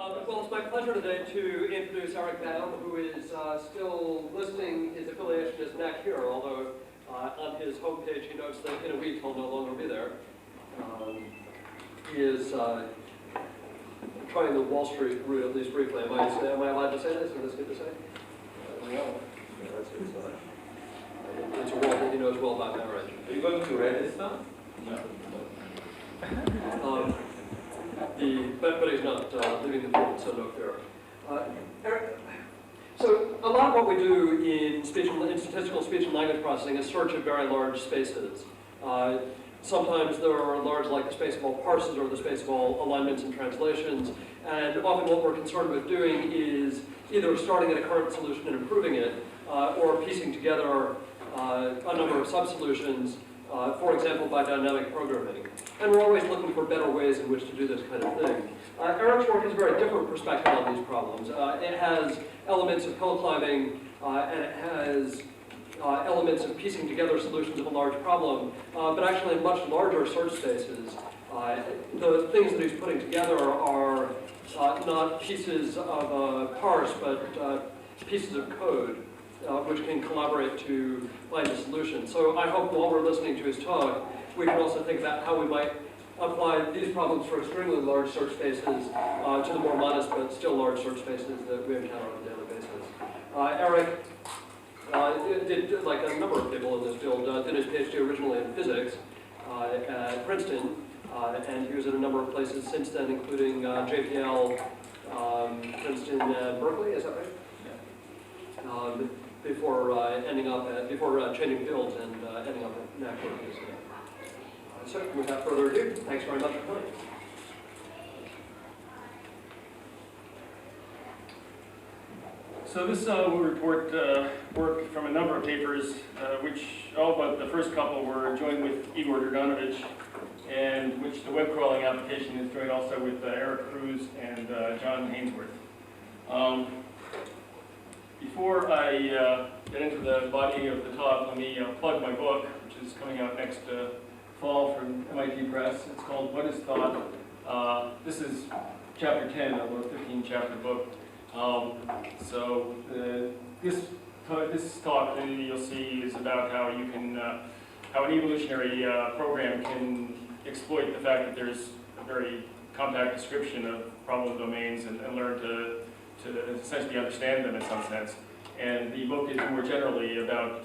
Well, it's my pleasure today to introduce Eric Baum, who is still listing his affiliation as NAC here, although on his homepage he notes that in a week he'll no longer be there. He is trying the Wall Street route, at least briefly. Am I allowed to say this? Is this good to say? No. Yeah, that's good stuff. It's a world that he knows well about marriage. Are you going to read this now? No. But he's not leaving the field, so no fear. Eric, so a lot of what we do in statistical speech and language processing is search of very large spaces. Sometimes there are large, like the space of all parses or the space of all alignments and translations, and often what we're concerned with doing is either starting at a current solution and improving it, or piecing together a number of sub-solutions, for example, by dynamic programming. And we're always looking for better ways in which to do this kind of thing. Eric's work has a very different perspective on these problems. It has elements of hill climbing, and it has elements of piecing together solutions of a large problem, but actually in much larger search spaces. The things that he's putting together are not pieces of a parse, but pieces of code, which can collaborate to find a solution. So I hope while we're listening to his talk, we can also think about how we might apply these problems for extremely large search spaces to the more modest but still large search spaces that we encounter on a daily basis. Eric did, like a number of people in this field, did his PhD originally in physics at Princeton, and he was at a number of places since then, including JPL, Princeton, and Berkeley. Is that right? Yeah. Before ending up at, before changing fields and ending up at NAC. So without further ado, thanks very much for coming. So this will report work from a number of papers, which all but the first couple were joined with Igor Draganovich, and which the web crawling application is joined also with Eric Cruz and John Hainsworth. Before I get into the body of the talk, let me plug my book, which is coming out next fall from MIT Press. It's called What is Thought? This is chapter 10 of a 15-chapter book. This talk you'll see is about how you can, how an evolutionary program can exploit the fact that there's a very compact description of problem domains and learn to essentially understand them in some sense. And the book is more generally about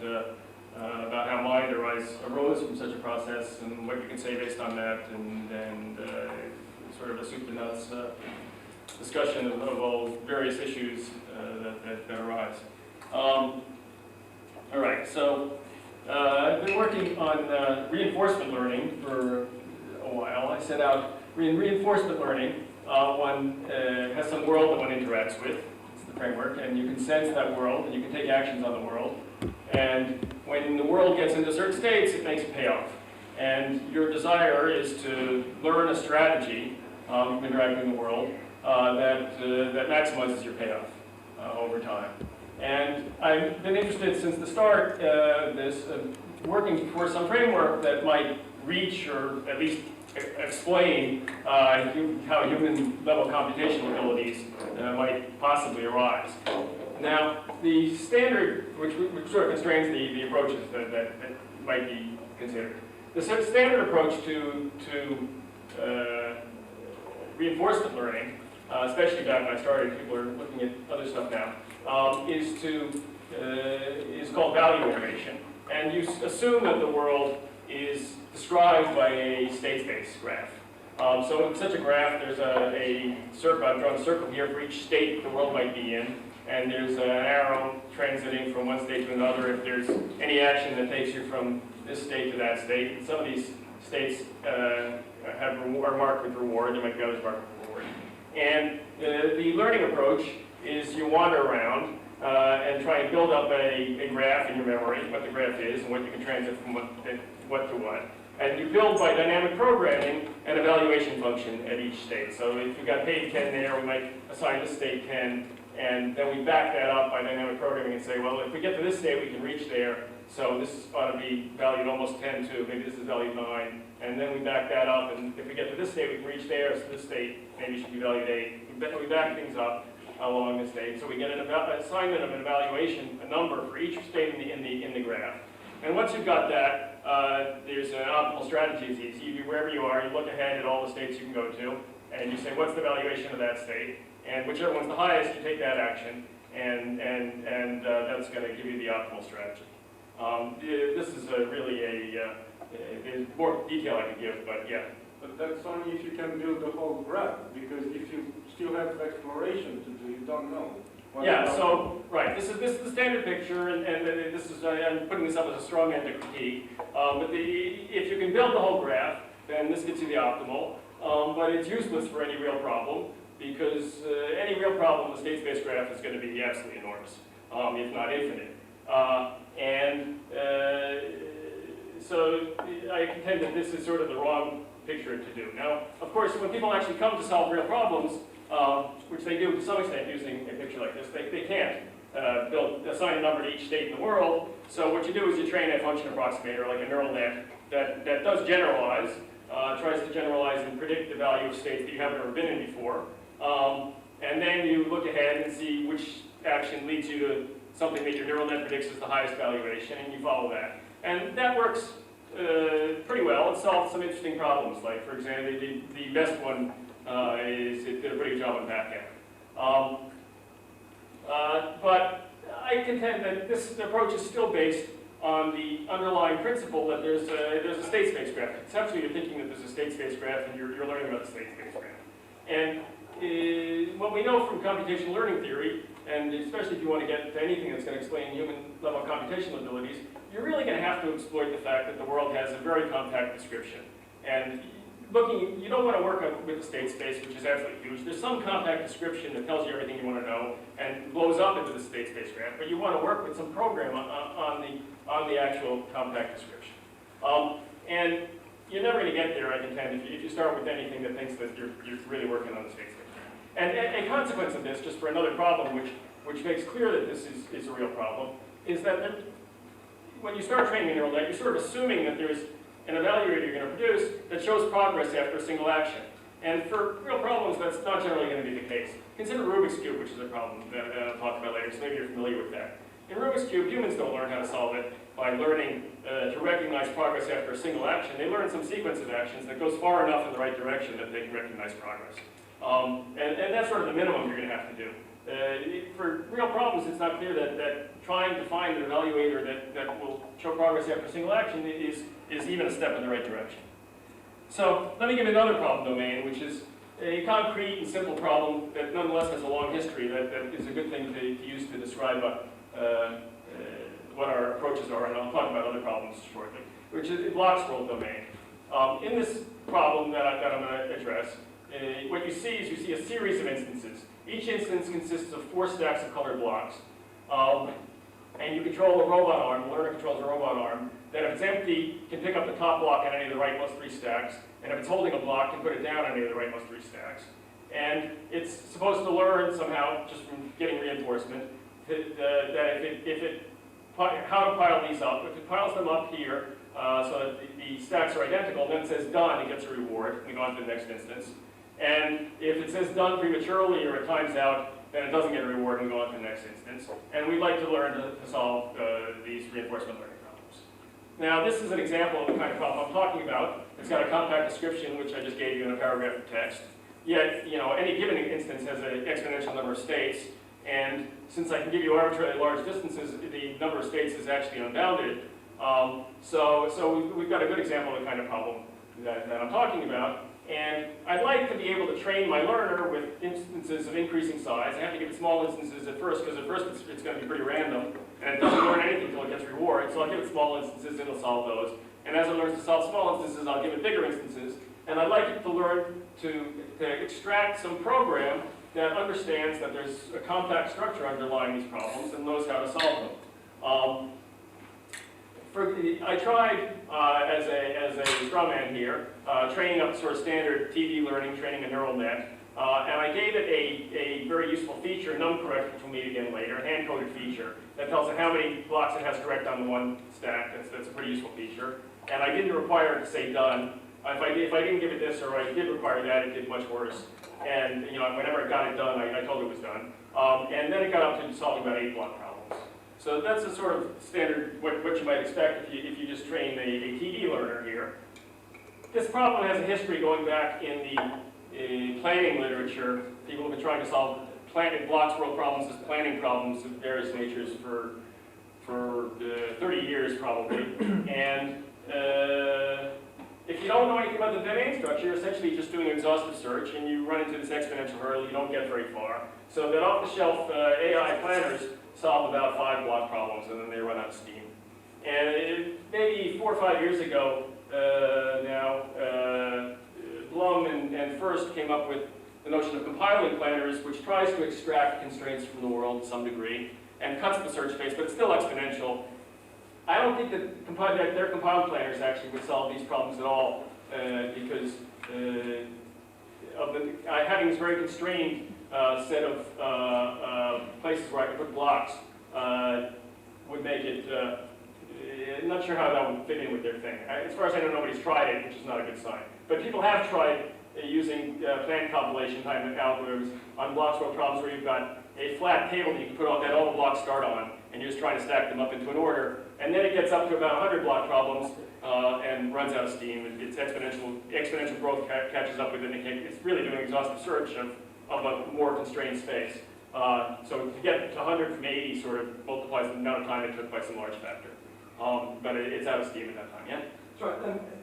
how mind arose from such a process and what you can say based on that, and sort of a soup to nuts discussion of all various issues that arise. All right, so I've been working on reinforcement learning for a while. I set out in reinforcement learning. One has some world that one interacts with. It's the framework, and you can sense that world, and you can take actions on the world. And when the world gets into certain states, it makes a payoff. And your desire is to learn a strategy of interacting in the world that maximizes your payoff over time. And I've been interested since the start of this, working for some framework that might reach or at least explain how human-level computational abilities might possibly arise. Now, the standard, which sort of constrains the approaches that might be considered. The standard approach to reinforcement learning, especially back when I started, people are looking at other stuff now, is called value iteration. And you assume that the world is described by a state space graph. So in such a graph, there's a circle. I've drawn a circle here for each state the world might be in, and there's an arrow transiting from one state to another if there's any action that takes you from this state to that state. And some of these states are marked with reward. There might be others marked with reward. And the learning approach is you wander around and try and build up a graph in your memory, what the graph is and what you can transit from what to what. And you build by dynamic programming an evaluation function at each state. So if you've got paid 10 there, we might assign this state 10, and then we back that up by dynamic programming and say, well, if we get to this state, we can reach there. So this ought to be valued almost 10 too, maybe this is valued 9. And then we back that up, and if we get to this state, we can reach there, so this state maybe should be valued 8. We back things up along this state, so we get an assignment of an evaluation, a number for each state in the graph. And once you've got that, there's an optimal strategy. It's easy. Wherever you are, you look ahead at all the states you can go to, and you say, what's the valuation of that state? And whichever one's the highest, you take that action, and that's going to give you the optimal strategy. This is there's more detail I could give, but yeah. But that's only if you can build the whole graph, because if you still have exploration to do, you don't know. Yeah, so, right, this is the standard picture, and this is, I'm putting this up as a straw man to critique. But if you can build the whole graph, then this gets you the optimal. But it's useless for any real problem, because any real problem, the state space graph is going to be absolutely enormous, if not infinite. So I contend that this is sort of the wrong picture to do. Now, of course, when people actually come to solve real problems, which they do to some extent using a picture like this, they can't assign a number to each state in the world. So what you do is you train a function approximator, like a neural net, that does generalize, tries to generalize and predict the value of states that you haven't ever been in before. And then you look ahead and see which action leads you to something that your neural net predicts as the highest valuation, and you follow that. And that works pretty well. It solves some interesting problems. Like, for example, the best one is it did a pretty good job on backend. But I contend that this approach is still based on the underlying principle that there's a state space graph. Conceptually, you're thinking that there's a state space graph, and you're learning about the state space graph. And what we know from computational learning theory, and especially if you want to get to anything that's going to explain human-level computational abilities, you're really going to have to exploit the fact that the world has a very compact description. And you don't want to work with the state space, which is absolutely huge. There's some compact description that tells you everything you want to know and blows up into the state space graph, but you want to work with some program on the actual compact description. And you're never going to get there, I contend, if you start with anything that thinks that you're really working on the state space graph. And a consequence of this, just for another problem, which makes clear that this is a real problem, is that when you start training a neural net, you're sort of assuming that there's an evaluator you're going to produce that shows progress after a single action. And for real problems, that's not generally going to be the case. Consider Rubik's Cube, which is a problem that I'll talk about later, so maybe you're familiar with that. In Rubik's Cube, humans don't learn how to solve it by learning to recognize progress after a single action. They learn some sequence of actions that goes far enough in the right direction that they can recognize progress. And that's sort of the minimum you're going to have to do. For real problems, it's not clear that trying to find an evaluator that will show progress after a single action is even a step in the right direction. So let me give you another problem domain, which is a concrete and simple problem that nonetheless has a long history that is a good thing to use to describe what our approaches are, and I'll talk about other problems shortly, which is the block scroll domain. In this problem that I'm going to address, what you see is you see a series of instances. Each instance consists of 4 stacks of colored blocks. And you control a robot arm, the learner controls a robot arm, that if it's empty, can pick up the top block on any of the rightmost 3 stacks, and if it's holding a block, can put it down on any of the rightmost 3 stacks. And it's supposed to learn somehow, just from getting reinforcement, how to pile these up. If it piles them up here, so that the stacks are identical, then it says done, it gets a reward. We go on to the next instance. And if it says done prematurely or it times out, then it doesn't get a reward, and we go on to the next instance. And we'd like to learn to solve these reinforcement learning problems. Now, this is an example of the kind of problem I'm talking about. It's got a compact description, which I just gave you in a paragraph of text. Yet, any given instance has an exponential number of states, and since I can give you arbitrarily large distances, the number of states is actually unbounded. So we've got a good example of the kind of problem that I'm talking about. And I'd like to be able to train my learner with instances of increasing size. I have to give it small instances at first, because at first it's going to be pretty random, and it doesn't learn anything until it gets rewards. So I'll give it small instances, and it'll solve those. And as it learns to solve small instances, I'll give it bigger instances. And I'd like it to learn to extract some program that understands that there's a compact structure underlying these problems and knows how to solve them. I tried as a straw man here, training up sort of standard TV learning, training a neural net, and I gave it a very useful feature, num-correct, which we'll meet again later, a hand-coded feature that tells it how many blocks it has correct on the one stack. That's a pretty useful feature. And I didn't require it to say done. If I didn't give it this, or I did require that, it did much worse. And whenever it got it done, I told it was done. And then it got up to solving about 8-block problems. So that's a sort of standard, what you might expect if you just train a TD learner here. This problem has a history going back in the planning literature. People have been trying to solve blocks world problems as planning problems of various natures for 30 years probably. And if you don't know anything about the domain structure, you're essentially just doing an exhaustive search, and you run into this exponential hurdle. You don't get very far. So that off-the-shelf AI planners solve about 5-block problems, and then they run out of steam. And maybe 4 or 5 years ago now, Baum and First came up with the notion of compiling planners, which tries to extract constraints from the world to some degree, and cuts the search space, but it's still exponential. I don't think that their compiled planners actually would solve these problems at all, because of having this very constrained set of places where I could put blocks would make it, not sure how that would fit in with their thing. As far as I know, nobody's tried it, which is not a good sign. But people have tried using plan compilation type of algorithms on blocks world problems where you've got a flat table that you can put all the blocks start on, and you're just trying to stack them up into an order. And then it gets up to about 100-block problems and runs out of steam. Its exponential growth catches up with it, and it's really doing exhaustive search of a more constrained space. So to get to 100 from 80 sort of multiplies the amount of time it took by some large factor. But it's out of steam at that time, yeah? Sorry,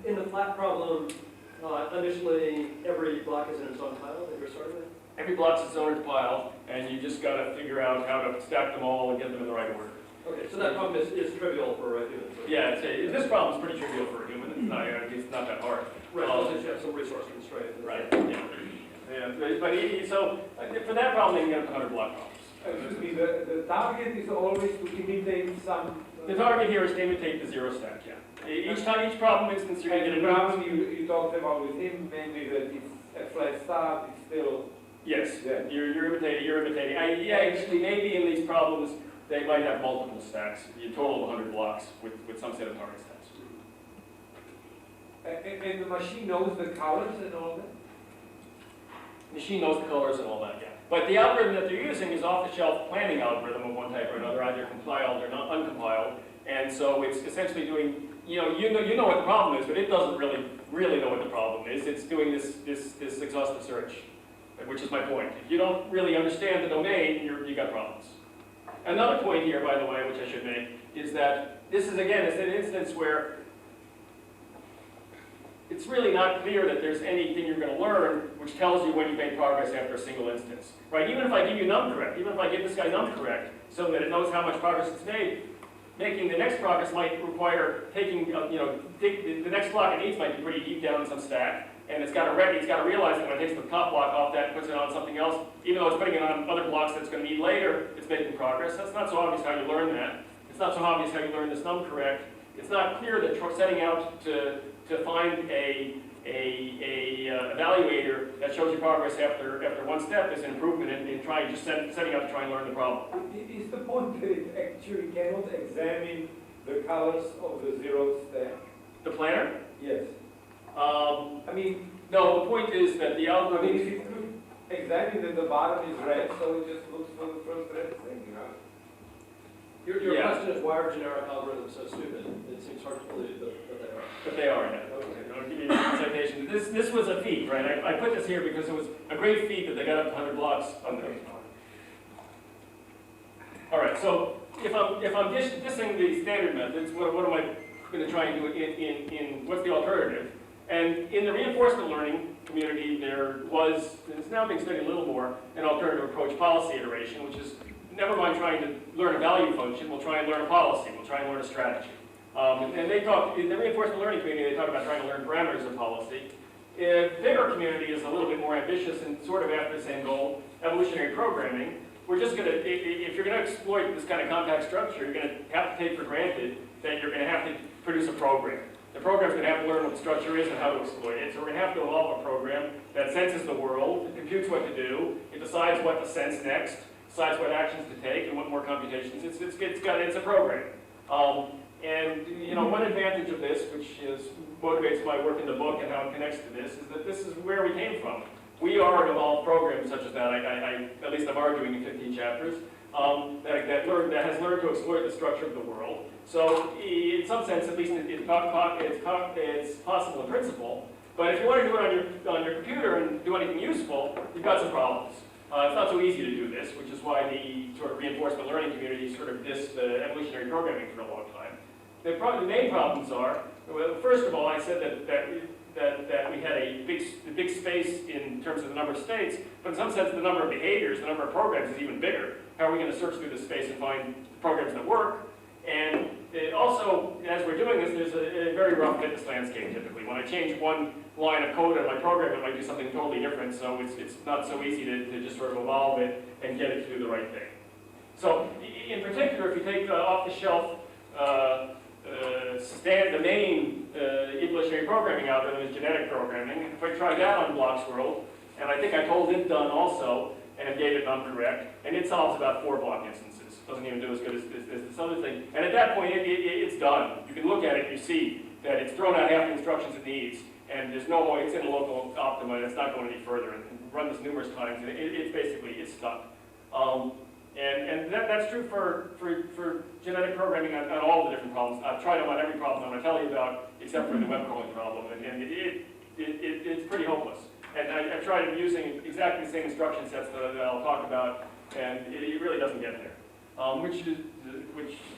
in the flat problem, initially every block is in its own tile that you're starting with? Every block's its own pile, and you just got to figure out how to stack them all and get them in the right order. Okay, so that problem is trivial for a human. So. Yeah, this problem's pretty trivial for a human. It's not that hard. Right, unless you have some resource constraint. Right, yeah. But so for that problem, you can get up to 100-block problems. Excuse me, the target is always to imitate some... The target here is to imitate the zero stack, yeah. Each problem instance, you're going to get a new... problem you talked about with him, mainly that it's a flat start, it's still... Yes, yeah. You're imitating. Yeah, actually, maybe in these problems, they might have multiple stacks. You total of 100 blocks with some set of target stacks. And the machine knows the colors and all that? Machine knows the colors and all that, yeah. But the algorithm that they're using is off-the-shelf planning algorithm of one type or another, either compiled or not uncompiled. And so it's essentially doing, you know what the problem is, but it doesn't really know what the problem is. It's doing this exhaustive search, which is my point. If you don't really understand the domain, you got problems. Another point here, by the way, which I should make, is that this is, again, it's an instance where it's really not clear that there's anything you're going to learn which tells you when you've made progress after a single instance. Right? Even if I give you num-correct, even if I give this guy num-correct so that it knows how much progress it's made, making the next progress might require taking, the next block it needs might be pretty deep down in some stack, and it's got to realize that when it takes the top block off that and puts it on something else, even though it's putting it on other blocks that it's going to need later, it's making progress. That's not so obvious how you learn that. It's not so obvious how you learn this num-correct. It's not clear that setting out to find a evaluator that shows you progress after one step is an improvement in trying setting out to try and learn the problem. Is the point that it actually cannot examine the colors of the zero stack? The planner? Yes. I mean, no, the point is that the algorithm... if you could examine that the bottom is red, so it just looks for the first red thing, you know? Your question is, why are generic algorithms so stupid? It seems hard to believe that they are. But they are, yeah. Okay. I'll give you a citation. This was a feat, right? I put this here because it was a great feat that they got up to 100 blocks on the... All right, so if I'm dissing the standard methods, what am I going to try and do in what's the alternative? And in the reinforcement learning community, there was, and it's now being studied a little more, an alternative approach, policy iteration, which is never mind trying to learn a value function, we'll try and learn a policy, we'll try and learn a strategy. And they talk, in the reinforcement learning community, they talk about trying to learn parameters of policy. Bigger community is a little bit more ambitious and sort of after the same goal, evolutionary programming, we're just going to, if you're going to exploit this kind of compact structure, you're going to have to take for granted that you're going to have to produce a program. The program's going to have to learn what the structure is and how to exploit it. So we're going to have to evolve a program that senses the world, it computes what to do, it decides what to sense next, decides what actions to take and what more computations. It's a program. And you know, one advantage of this, which motivates my work in the book and how it connects to this, is that this is where we came from. We are an evolved program such as that. At least I'm arguing in 15 chapters. That has learned to exploit the structure of the world. So, in some sense, at least it's possible in principle. But if you want to do it on your computer and do anything useful, you've got some problems. It's not so easy to do this, which is why the sort of reinforcement learning community sort of dissed evolutionary programming for a long time. The main problems are, well, first of all, I said that we had a big space in terms of the number of states, but in some sense the number of behaviors, the number of programs is even bigger. How are we going to search through this space and find programs that work? And also, as we're doing this, there's a very rough fitness landscape typically. When I change one line of code in my program, it might do something totally different, so it's not so easy to just sort of evolve it and get it to do the right thing. So, in particular, if you take off-the-shelf the main evolutionary programming algorithm is genetic programming. If I try that on Block's World, and I think I told it done also, and gave it non-correct, and it solves about 4 block instances. Doesn't even do as good as this other thing. And at that point, it's done. You can look at it and you see that it's thrown out half the instructions it needs, and there's no way, it's in a local optima, and it's not going any further. And run this numerous times, and it's stuck. And that's true for genetic programming on all the different problems. I've tried them on every problem I'm going to tell you about, except for the web crawling problem, and it's pretty hopeless. And I've tried using exactly the same instruction sets that I'll talk about, and it really doesn't get there.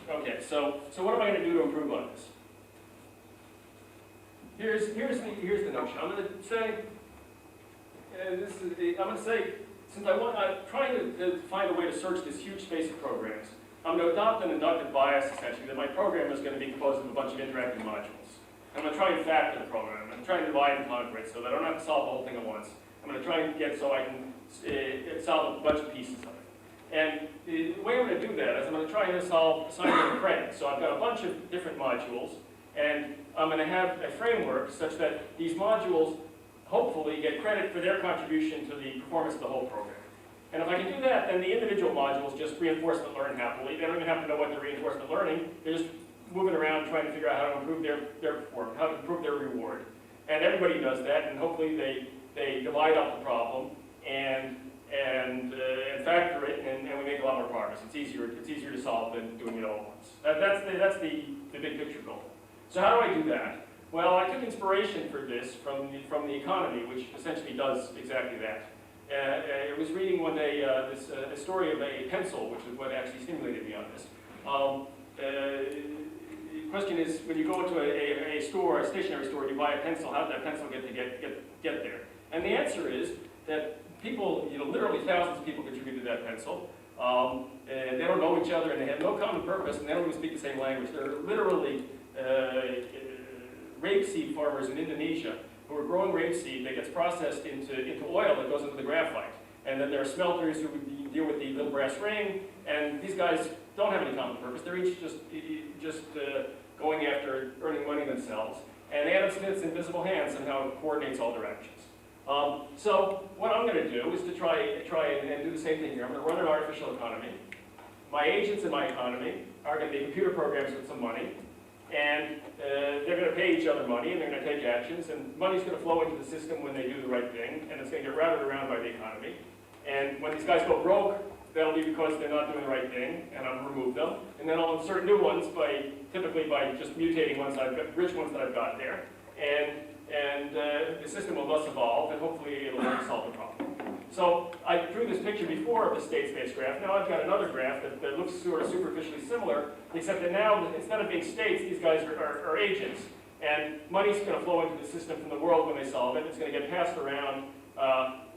Okay, so what am I going to do to improve on this? Here's the notion. I'm going to say, since I'm trying to find a way to search this huge space of programs, I'm going to adopt an inductive bias, essentially, that my program is going to be composed of a bunch of interactive modules. I'm going to try and factor the program. I'm going to try and divide and conquer it so that I don't have to solve the whole thing at once. I'm going to try and get so I can solve a bunch of pieces of it. And the way I'm going to do that is I'm going to try and solve assignment of credit. So I've got a bunch of different modules, and I'm going to have a framework such that these modules hopefully get credit for their contribution to the performance of the whole program. And if I can do that, then the individual modules just reinforcement learn happily. They don't even have to know what they're reinforcement learning. They're just moving around trying to figure out how to improve their performance, how to improve their reward. And everybody does that, and hopefully they divide up the problem and factor it, and we make a lot more progress. It's easier to solve than doing it all at once. That's the big picture goal. So how do I do that? Well, I took inspiration for this from the economy, which essentially does exactly that. I was reading one day a story of a pencil, which is what actually stimulated me on this. The question is, when you go into a store, a stationery store, and you buy a pencil, how did that pencil get there? And the answer is that people, literally thousands of people contributed to that pencil. And they don't know each other, and they have no common purpose, and they don't even speak the same language. They're literally rapeseed farmers in Indonesia who are growing rapeseed that gets processed into oil that goes into the graphite. And then there are smelters who deal with the little brass ring, and these guys don't have any common purpose. They're each just going after earning money themselves. And Adam Smith's invisible hand somehow coordinates all their actions. So what I'm going to do is to try and do the same thing here. I'm going to run an artificial economy. My agents in my economy are going to be computer programs with some money, and they're going to pay each other money, and they're going to take actions, and money's going to flow into the system when they do the right thing, and it's going to get routed around by the economy. And when these guys go broke, that'll be because they're not doing the right thing, and I'll remove them. And then I'll insert new ones typically by just mutating rich ones that I've got there. And the system will thus evolve, and hopefully it'll solve the problem. So I drew this picture before of the state space graph. Now I've got another graph that looks sort of superficially similar, except that now, instead of being states, these guys are agents. And money's going to flow into the system from the world when they solve it. It's going to get passed around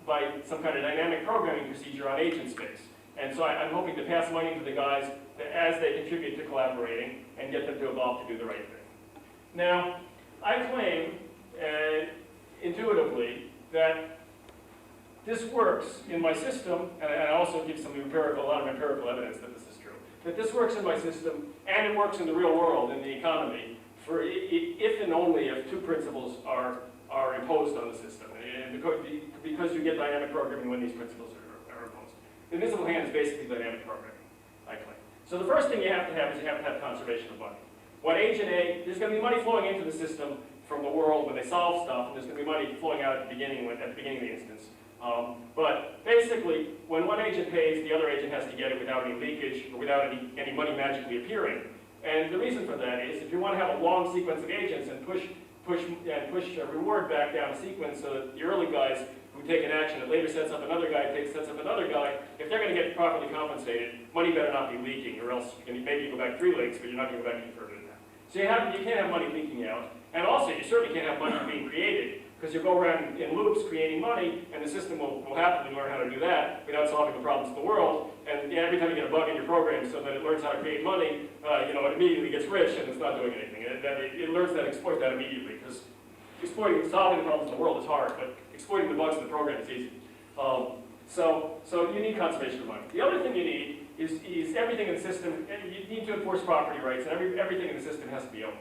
by some kind of dynamic programming procedure on agent space. And so I'm hoping to pass money to the guys as they contribute to collaborating and get them to evolve to do the right thing. Now, I claim intuitively that this works in my system, and I also give some a lot of empirical evidence that this is true, that this works in my system, and it works in the real world, in the economy, for if and only if two principles are imposed on the system, and because you get dynamic programming when these principles are imposed. The invisible hand is basically dynamic programming, I claim. So the first thing you have to have is you have to have conservation of money. When agent A, there's going to be money flowing into the system from the world when they solve stuff, and there's going to be money flowing out at the beginning of the instance. But basically, when one agent pays, the other agent has to get it without any leakage or without any money magically appearing. And the reason for that is if you want to have a long sequence of agents and push a reward back down a sequence so that the early guys who take an action that later sets up another guy, sets up another guy, if they're going to get properly compensated, money better not be leaking, or else maybe you go back 3 links, but you're not going to go back any further than that. So you can't have money leaking out, and also you certainly can't have money being created, because you'll go around in loops creating money, and the system will happily learn how to do that without solving the problems of the world. And every time you get a bug in your program so that it learns how to create money, it immediately gets rich and it's not doing anything. It learns that, exploit that immediately, because solving the problems of the world is hard, but exploiting the bugs in the program is easy. So you need conservation of money. The other thing you need is everything in the system. You need to enforce property rights, and everything in the system has to be owned.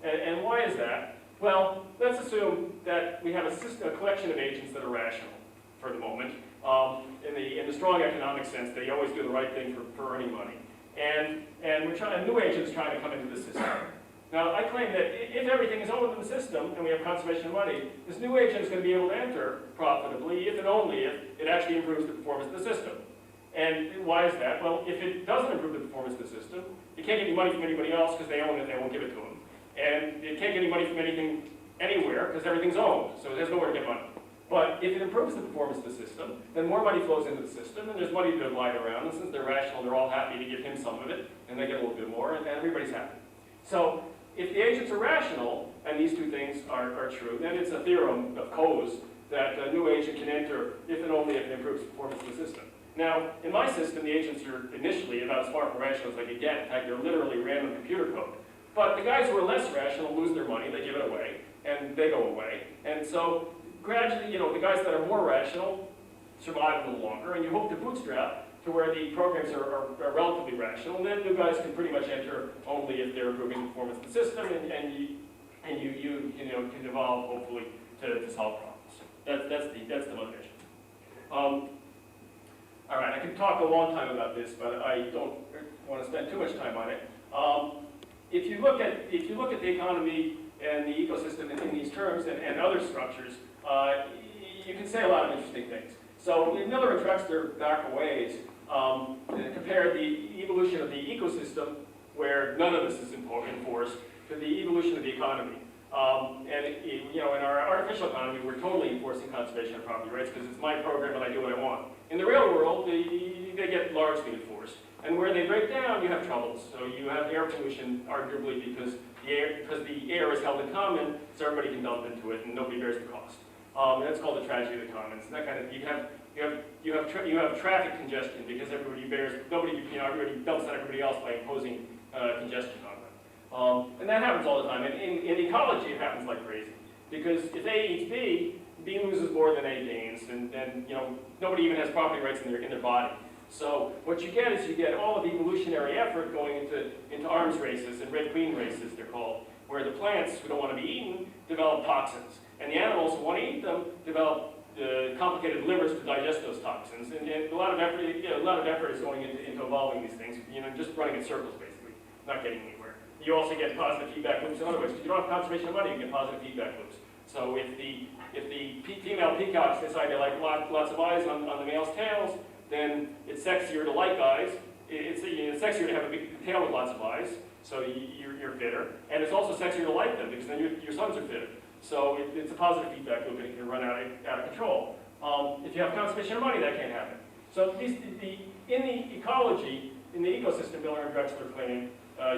And why is that? Well, let's assume that we have a collection of agents that are rational for the moment. In the strong economic sense, they always do the right thing for earning money. And a new agent is trying to come into the system. Now, I claim that if everything is owned in the system and we have conservation of money, this new agent is going to be able to enter profitably if and only if it actually improves the performance of the system. And why is that? Well, if it doesn't improve the performance of the system, it can't get any money from anybody else because they own it and they won't give it to them. And it can't get any money from anything anywhere because everything's owned, so it has nowhere to get money. But if it improves the performance of the system, then more money flows into the system, and there's money to lie around, and since they're rational, they're all happy to give him some of it, and they get a little bit more, and everybody's happy. So if the agents are rational, and these two things are true, then it's a theorem of Coase that a new agent can enter if and only if it improves the performance of the system. Now, in my system, the agents are initially about as far from rational as they could get. In fact, they're literally random computer code. But the guys who are less rational lose their money, they give it away, and they go away. And so gradually, the guys that are more rational survive a little longer, and you hope to bootstrap to where the programs are relatively rational, and then new guys can pretty much enter only if they're improving the performance of the system, and you can evolve hopefully to solve problems. That's the motivation. All right, I could talk a long time about this, but I don't want to spend too much time on it. If you look at the economy and the ecosystem in these terms and other structures, you can say a lot of interesting things. So Miller and Trexler back a ways compared the evolution of the ecosystem, where none of this is enforced, to the evolution of the economy. In our artificial economy, we're totally enforcing conservation of property rights because it's my program and I do what I want. In the real world, they get largely enforced. And where they break down, you have troubles. So you have air pollution, arguably, because the air is held in common, so everybody can dump into it, and nobody bears the cost. That's called the tragedy of the commons. And that kind of you have traffic congestion because everybody dumps on everybody else by imposing congestion on them. And that happens all the time. And in ecology, it happens like crazy. Because if A eats B, B loses more than A gains, and nobody even has property rights in their body. So what you get is all of evolutionary effort going into arms races and red queen races, they're called, where the plants who don't want to be eaten develop toxins, and the animals who want to eat them develop complicated livers to digest those toxins. And a lot of effort is going into evolving these things. Just running in circles basically, not getting anywhere. You also get positive feedback loops in other ways. Because you don't have conservation of money, you get positive feedback loops. So if the female peacocks decide they like lots of eyes on the male's tails, then it's sexier to like eyes. It's sexier to have a big tail with lots of eyes, so you're fitter. And it's also sexier to like them, because then your sons are fitter. So it's a positive feedback loop, and it can run out of control. If you have conservation of money, that can't happen. So in the ecology, in the ecosystem, Miller and Drexler claim,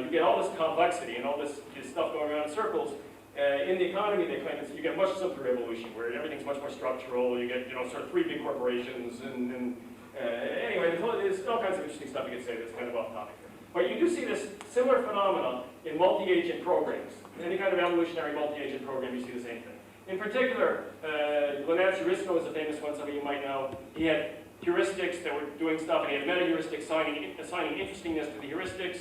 you get all this complexity and all this stuff going around in circles. In the economy, they claim you get much simpler evolution, where everything's much more structural. You get sort of 3 big corporations, and anyway, there's all kinds of interesting stuff you could say that's kind of off topic. But you do see this similar phenomena in multi-agent programs. In any kind of evolutionary multi-agent program, you see the same thing. In particular, Lynette Jurisco is a famous one, some of you might know. He had heuristics that were doing stuff, and he had meta-heuristics assigning interestingness to the heuristics.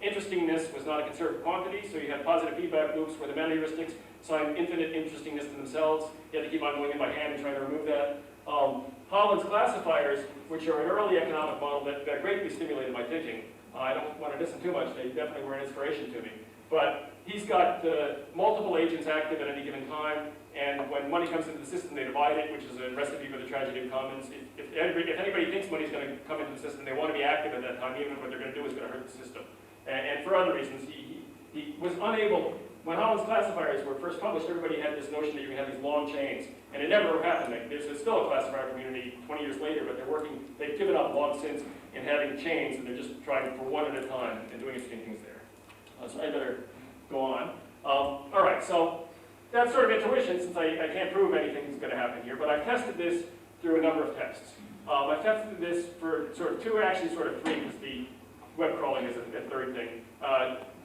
Interestingness was not a conserved quantity, so you had positive feedback loops where the meta-heuristics assigned infinite interestingness to themselves. You had to keep on going in by hand and trying to remove that. Holland's classifiers, which are an early economic model that greatly stimulated my thinking. I don't want to diss them too much, they definitely were an inspiration to me. But he's got multiple agents active at any given time, and when money comes into the system, they divide it, which is a recipe for the tragedy of commons. If anybody thinks money's going to come into the system, they want to be active at that time, even if what they're going to do is going to hurt the system. And for other reasons, he was unable. When Holland's classifiers were first published, everybody had this notion that you can have these long chains, and it never happened. There's still a classifier community 20 years later, but they've given up long since in having chains, and they're just trying for one at a time and doing interesting things there. So I better go on. All right, so that's sort of intuition, since I can't prove anything's going to happen here, but I've tested this through a number of tests. I've tested this for sort of two, actually sort of three, because the web crawling is a third thing.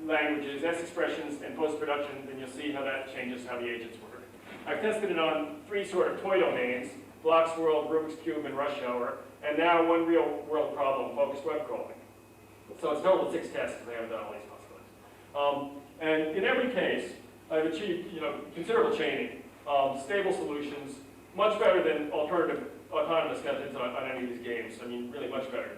Languages, S expressions, and post-production, and you'll see how that changes how the agents work. I've tested it on three sort of toy domains, blocks world, Rubik's Cube, and rush hour, and now one real world problem, focused web crawling. So it's a total of 6 tests, because I haven't done all these possibilities. And in every case, I've achieved considerable chaining, stable solutions, much better than alternative autonomous methods on any of these games. I mean, really much better.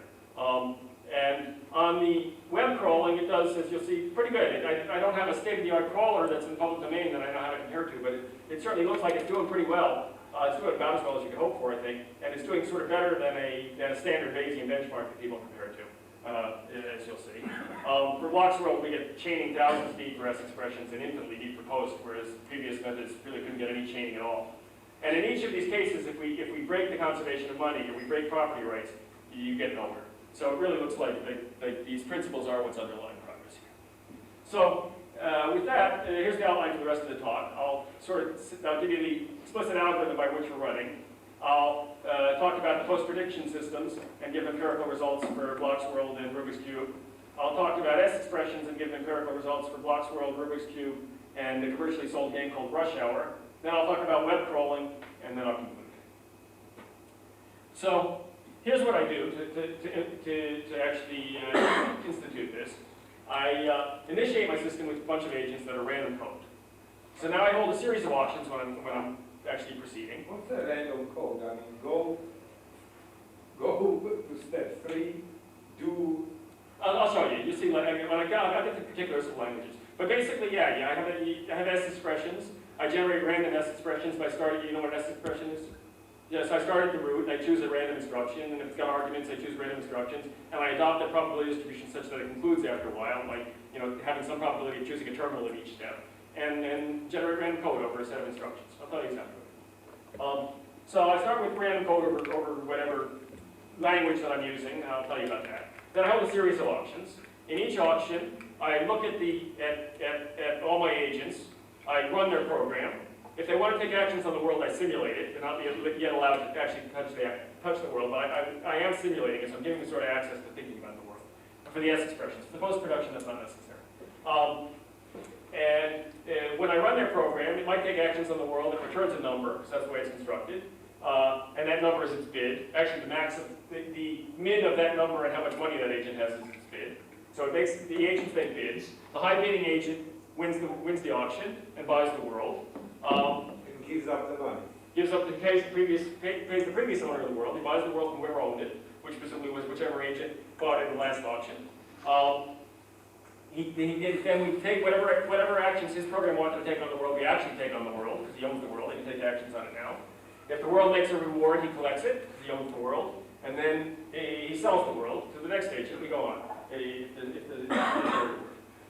And on the web crawling, it does, as you'll see, pretty good. I don't have a state-of-the-art crawler that's in public domain that I know how to compare to, but it certainly looks like it's doing pretty well. It's doing about as well as you could hope for, I think, and it's doing sort of better than a standard Bayesian benchmark that people compare to, as you'll see. For blocks world, we get chaining thousands deep for S expressions and infinitely deep for post, whereas previous methods really couldn't get any chaining at all. And in each of these cases, if we break the conservation of money or we break property rights, you get nowhere. So it really looks like these principles are what's underlying progress here. So with that, here's the outline for the rest of the talk. I'll give you the explicit algorithm by which we're running. I'll talk about the post-prediction systems and give empirical results for blocks world and Rubik's Cube. I'll talk about S expressions and give empirical results for blocks world, Rubik's Cube, and a commercially sold game called Rush Hour. Then I'll talk about web crawling, and then I'll conclude. So here's what I do to actually institute this. I initiate my system with a bunch of agents that are random code. So now I hold a series of auctions when I'm actually proceeding. What's a random code? I mean, go to step 3, do. I'll show you. You see, when I get the particulars of languages. But basically, yeah, I have S expressions. I generate random S expressions by starting. You know what an S expression is? Yes, I start at the root, and I choose a random instruction, and if it's got arguments, I choose random instructions, and I adopt a probability distribution such that it concludes after a while, like having some probability of choosing a terminal at each step, and generate random code over a set of instructions. I'll tell you exactly. So I start with random code over whatever language that I'm using, and I'll tell you about that. Then I hold a series of auctions. In each auction, I look at all my agents. I run their program. If they want to take actions on the world, I simulate it. They're not yet allowed to actually touch the world, but I am simulating it, so I'm giving them sort of access to thinking about the world. For the S expressions. For the post-production, that's not necessary. When I run their program, it might take actions on the world. It returns a number, because that's the way it's constructed. And that number is its bid. Actually, the mid of that number and how much money that agent has is its bid. So it makes the agents make bids. The high bidding agent wins the auction and buys the world. And gives up the money. Gives up pays the previous owner of the world. He buys the world from whoever owned it, which presumably was whichever agent bought it in the last auction. Then we take whatever actions his program wanted to take on the world, we actually take on the world, because he owns the world, he can take actions on it now. If the world makes a reward, he collects it, because he owns the world, and then he sells the world to the next agent. We go on.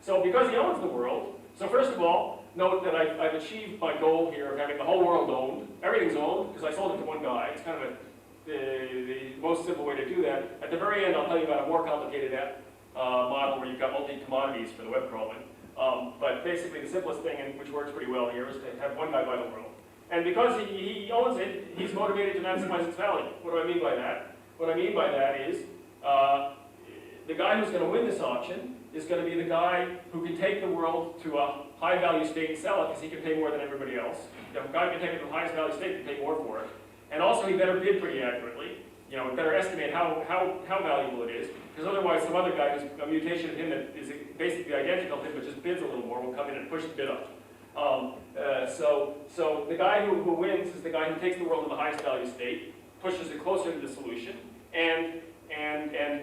So because he owns the world, so first of all, note that I've achieved my goal here of having the whole world owned. Everything's owned, because I sold it to one guy. It's kind of the most simple way to do that. At the very end, I'll tell you about a more complicated model where you've got multi-commodities for the web crawling. But basically, the simplest thing, and which works pretty well here, is to have one guy buy the world. And because he owns it, he's motivated to maximize its value. What do I mean by that? What I mean by that is the guy who's going to win this auction is going to be the guy who can take the world to a high value state and sell it because he can pay more than everybody else. The guy who can take it to the highest value state can pay more for it. And also he better bid pretty accurately. You know, better estimate how valuable it is, because otherwise some other guy who's a mutation of him that is basically identical to him but just bids a little more will come in and push the bid up. So the guy who wins is the guy who takes the world to the highest value state, pushes it closer to the solution, and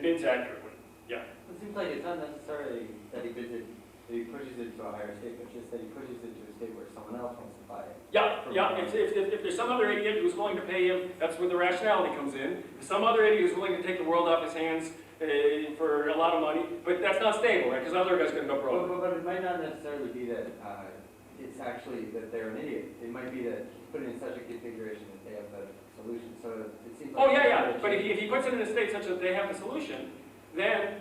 bids accurately. Yeah. It seems like it's not necessarily that he bids it, that he pushes it to a higher state, but just that he pushes it to a state where someone else wants to buy it. Yeah. If there's some other idiot who's willing to pay him, that's where the rationality comes in. If some other idiot who's willing to take the world off his hands for a lot of money, but that's not stable, right? Because other guy's going to go broke. But it might not necessarily be that it's actually that they're an idiot. It might be that he's put it in such a configuration that they have the solution. So it seems like... Oh, yeah. But if he puts it in a state such that they have the solution, then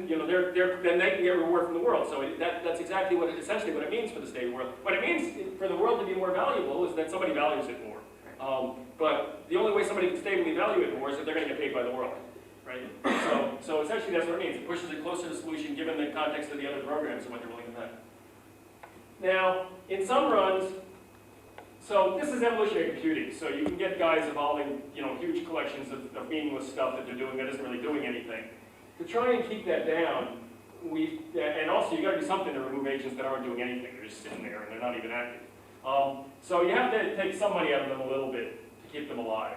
you know then they can get reward from the world. So that's exactly essentially what it means for the state world. What it means for the world to be more valuable is that somebody values it more. But the only way somebody can stably value it more is that they're going to get paid by the world, right? So essentially that's what it means. It pushes it closer to the solution given the context of the other programs and what they're willing to pay. Now, in some runs, so this is evolutionary computing. So you can get guys evolving, you know, huge collections of meaningless stuff that they're doing that isn't really doing anything. To try and keep that down, and also you got to do something to remove agents that aren't doing anything. They're just sitting there and they're not even active. So you have to take some money out of them a little bit to keep them alive.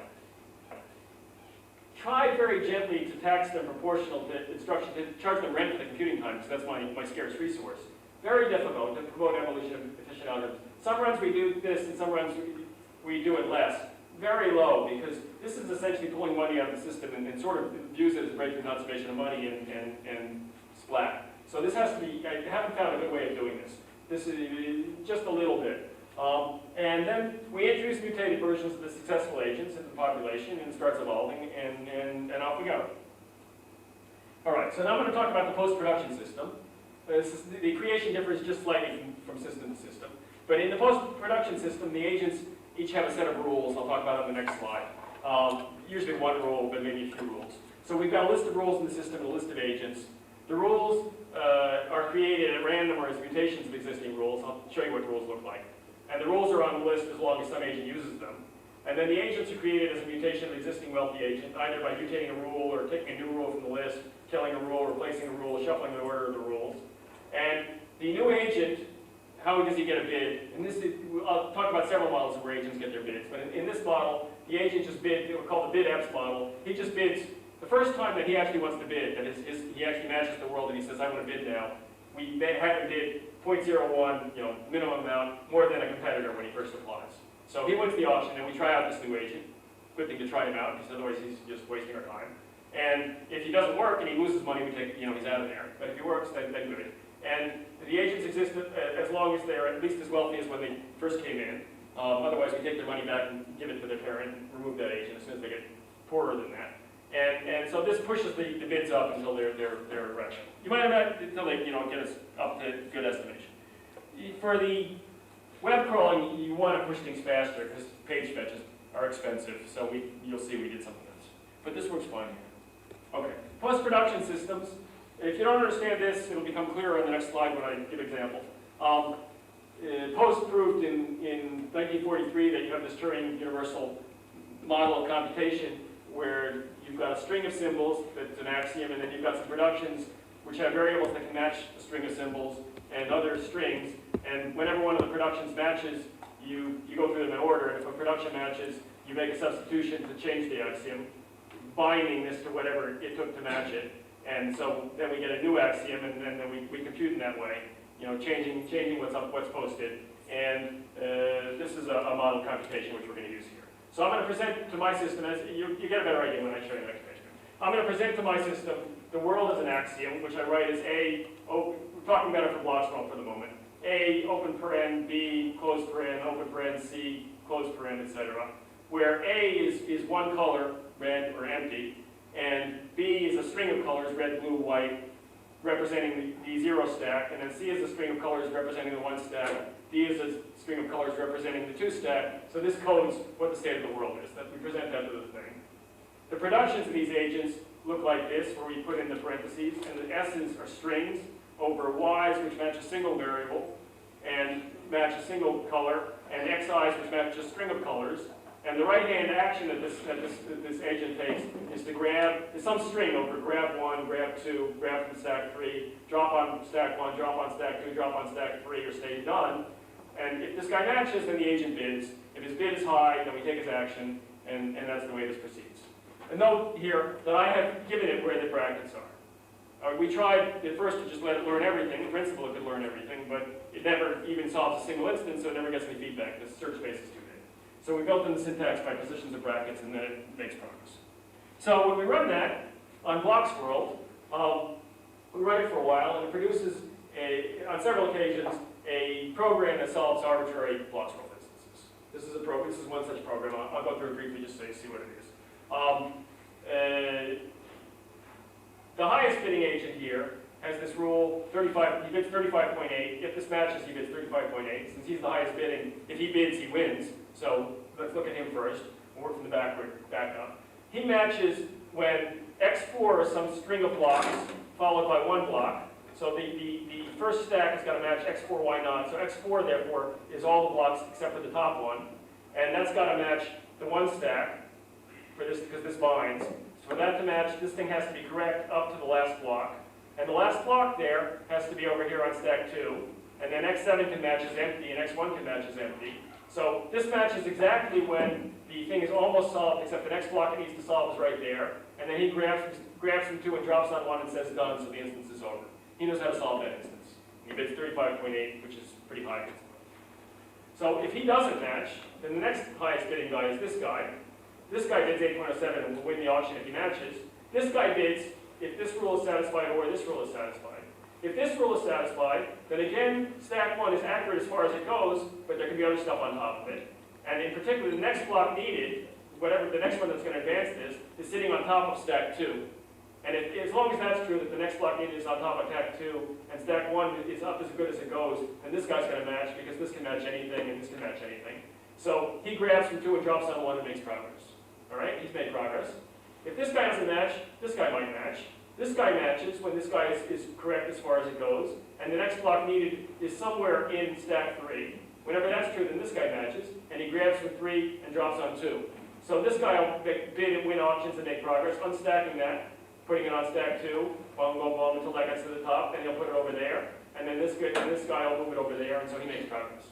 Try very gently to tax them proportional to instruction, to charge them rent for the computing time, because that's my scarce resource. Very difficult to promote evolution of efficient algorithms. Some runs we do this, and some runs we do it less. Very low, because this is essentially pulling money out of the system and sort of views it as breakthrough conservation of money and splat. So this has to be, I haven't found a good way of doing this. This is just a little bit. And then we introduce mutated versions of the successful agents into the population, and it starts evolving, and off we go. All right, so now I'm going to talk about the post-production system. The creation differs just slightly from system to system. But in the post-production system, the agents each have a set of rules. I'll talk about it on the next slide. Usually one rule, but maybe a few rules. So we've got a list of rules in the system and a list of agents. The rules are created at random or as mutations of existing rules. I'll show you what rules look like. And the rules are on the list as long as some agent uses them. And then the agents are created as a mutation of existing wealthy agent, either by mutating a rule or taking a new rule from the list, killing a rule, replacing a rule, shuffling the order of the rules. And the new agent, how does he get a bid? And this is, I'll talk about several models where agents get their bids, but in this model, the agent just bids, we call the bid X model. He just bids the first time that he actually wants to bid, that he actually matches the world and he says, I want to bid now. We have him bid 0.01, minimum amount, more than a competitor when he first applies. So he wins the auction and we try out this new agent. Good thing to try him out, because otherwise he's just wasting our time. And if he doesn't work and he loses money, we take, he's out of there. But if he works, then good. And the agents exist as long as they're at least as wealthy as when they first came in. Otherwise, we take their money back and give it to their parent and remove that agent as soon as they get poorer than that. And so this pushes the bids up until they're rational. You might have had until they get us up to good estimation. For the web crawling, you want to push things faster because page fetches are expensive. So you'll see we did something else. But this works fine here. Okay, post-production systems. If you don't understand this, it'll become clearer on the next slide when I give examples. Post proved in 1943 that you have this Turing universal model of computation where you've got a string of symbols that's an axiom, and then you've got some productions which have variables that can match the string of symbols and other strings. And whenever one of the productions matches, you go through them in order. And if a production matches, you make a substitution to change the axiom, binding this to whatever it took to match it. And so then we get a new axiom, and then we compute in that way, changing what's posted. And this is a model computation which we're going to use here. So I'm going to present to my system as you get a better idea when I show you the next page. I'm going to present to my system the world as an axiom, which I write as A. We're talking about it for block scroll for the moment. A open paren, B closed paren, open paren, C closed paren, etc. Where A is one color, red or empty. And B is a string of colors, red, blue, white, representing the zero stack. And then C is a string of colors representing the one stack. D is a string of colors representing the two stack. So this codes what the state of the world is. That we present that to the thing. The productions of these agents look like this, where we put in the parentheses. And the S's are strings. over y's, which match a single variable, and match a single color, and xi's, which match a string of colors. And the right-hand action that this agent takes is to grab some string over grab 1, grab 2, grab from stack 3, drop on stack 1, drop on stack 2, drop on stack 3, or stay done. And if this guy matches, then the agent bids. If his bid is high, then we take his action, and that's the way this proceeds. A note here that I have given it where the brackets are. We tried at first to just let it learn everything. In principle, it could learn everything, but it never even solves a single instance, so it never gets any feedback. The search space is too big. So we built in the syntax by positions of brackets, and then it makes progress. So when we run that on Blocks World, we run it for a while, and it produces, on several occasions, a program that solves arbitrary Blocks World instances. This is one such program. I'll go through it briefly just so you see what it is. The highest bidding agent here has this rule, 35, he bids 35.8. If this matches, he bids 35.8. Since he's the highest bidding, if he bids, he wins. So let's look at him first. We'll work from the back up. He matches when x4 is some string of blocks followed by one block. So the first stack has got to match x4, y naught. So x4, therefore, is all the blocks except for the top one. And that's got to match the one stack for this, because this binds. So for that to match, this thing has to be correct up to the last block. And the last block there has to be over here on stack 2. And then x7 can match as empty, and x1 can match as empty. So this matches exactly when the thing is almost solved, except the next block it needs to solve is right there. And then he grabs from 2 and drops on 1 and says done, so the instance is over. He knows how to solve that instance. He bids 35.8, which is pretty high. So if he doesn't match, then the next highest bidding guy is this guy. This guy bids 8.07 and will win the auction if he matches. This guy bids if this rule is satisfied or this rule is satisfied. If this rule is satisfied, then again, stack 1 is accurate as far as it goes, but there can be other stuff on top of it. And in particular, the next block needed, whatever the next one that's going to advance this, is sitting on top of stack 2. And as long as that's true, that the next block needed is on top of stack 2, and stack 1 is up as good as it goes, then this guy's going to match, because this can match anything, and this can match anything. So he grabs from 2 and drops on 1 and makes progress. All right, he's made progress. If this guy doesn't match, this guy might match. This guy matches when this guy is correct as far as it goes, and the next block needed is somewhere in stack 3. Whenever that's true, then this guy matches, and he grabs from 3 and drops on 2. So this guy will bid and win auctions and make progress, unstacking that, putting it on stack 2, boom, boom, boom, until that gets to the top, then he'll put it over there, and then this guy will move it over there, and so he makes progress.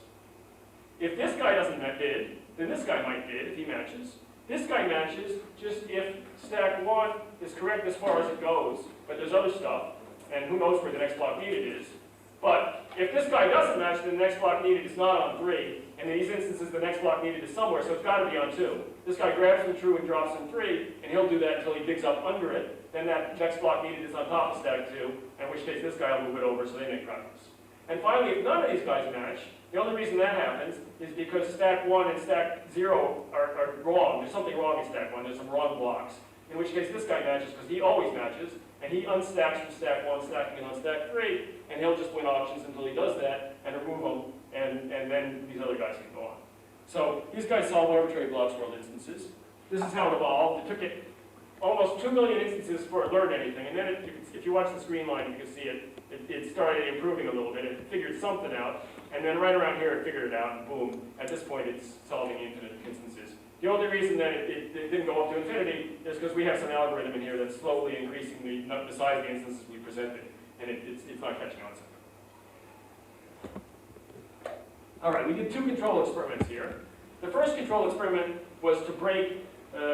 If this guy doesn't bid, then this guy might bid if he matches. This guy matches just if stack 1 is correct as far as it goes, but there's other stuff, and who knows where the next block needed is. But if this guy doesn't match, then the next block needed is not on 3, and in these instances the next block needed is somewhere, so it's got to be on 2. This guy grabs from true and drops from 3, and he'll do that until he digs up under it. Then that next block needed is on top of stack 2, in which case this guy will move it over so they make progress. And finally, if none of these guys match, the only reason that happens is because stack 1 and stack 0 are wrong. There's something wrong in stack 1. There's some wrong blocks. In which case this guy matches because he always matches, and he unstacks from stack 1, stacking it on stack 3, and he'll just win auctions until he does that and remove them, and then these other guys can go on. So these guys solve arbitrary Blocks World instances. This is how it evolved. It took it almost 2 million instances before it learned anything, and then if you watch the screen line, you can see it started improving a little bit. It figured something out, and then right around here it figured it out, and boom, at this point it's solving infinite instances. The only reason that it didn't go up to infinity is because we have some algorithm in here that's slowly increasing the size of the instances we presented, and it's not catching on something. All right, we did 2 control experiments here. The first control experiment was to break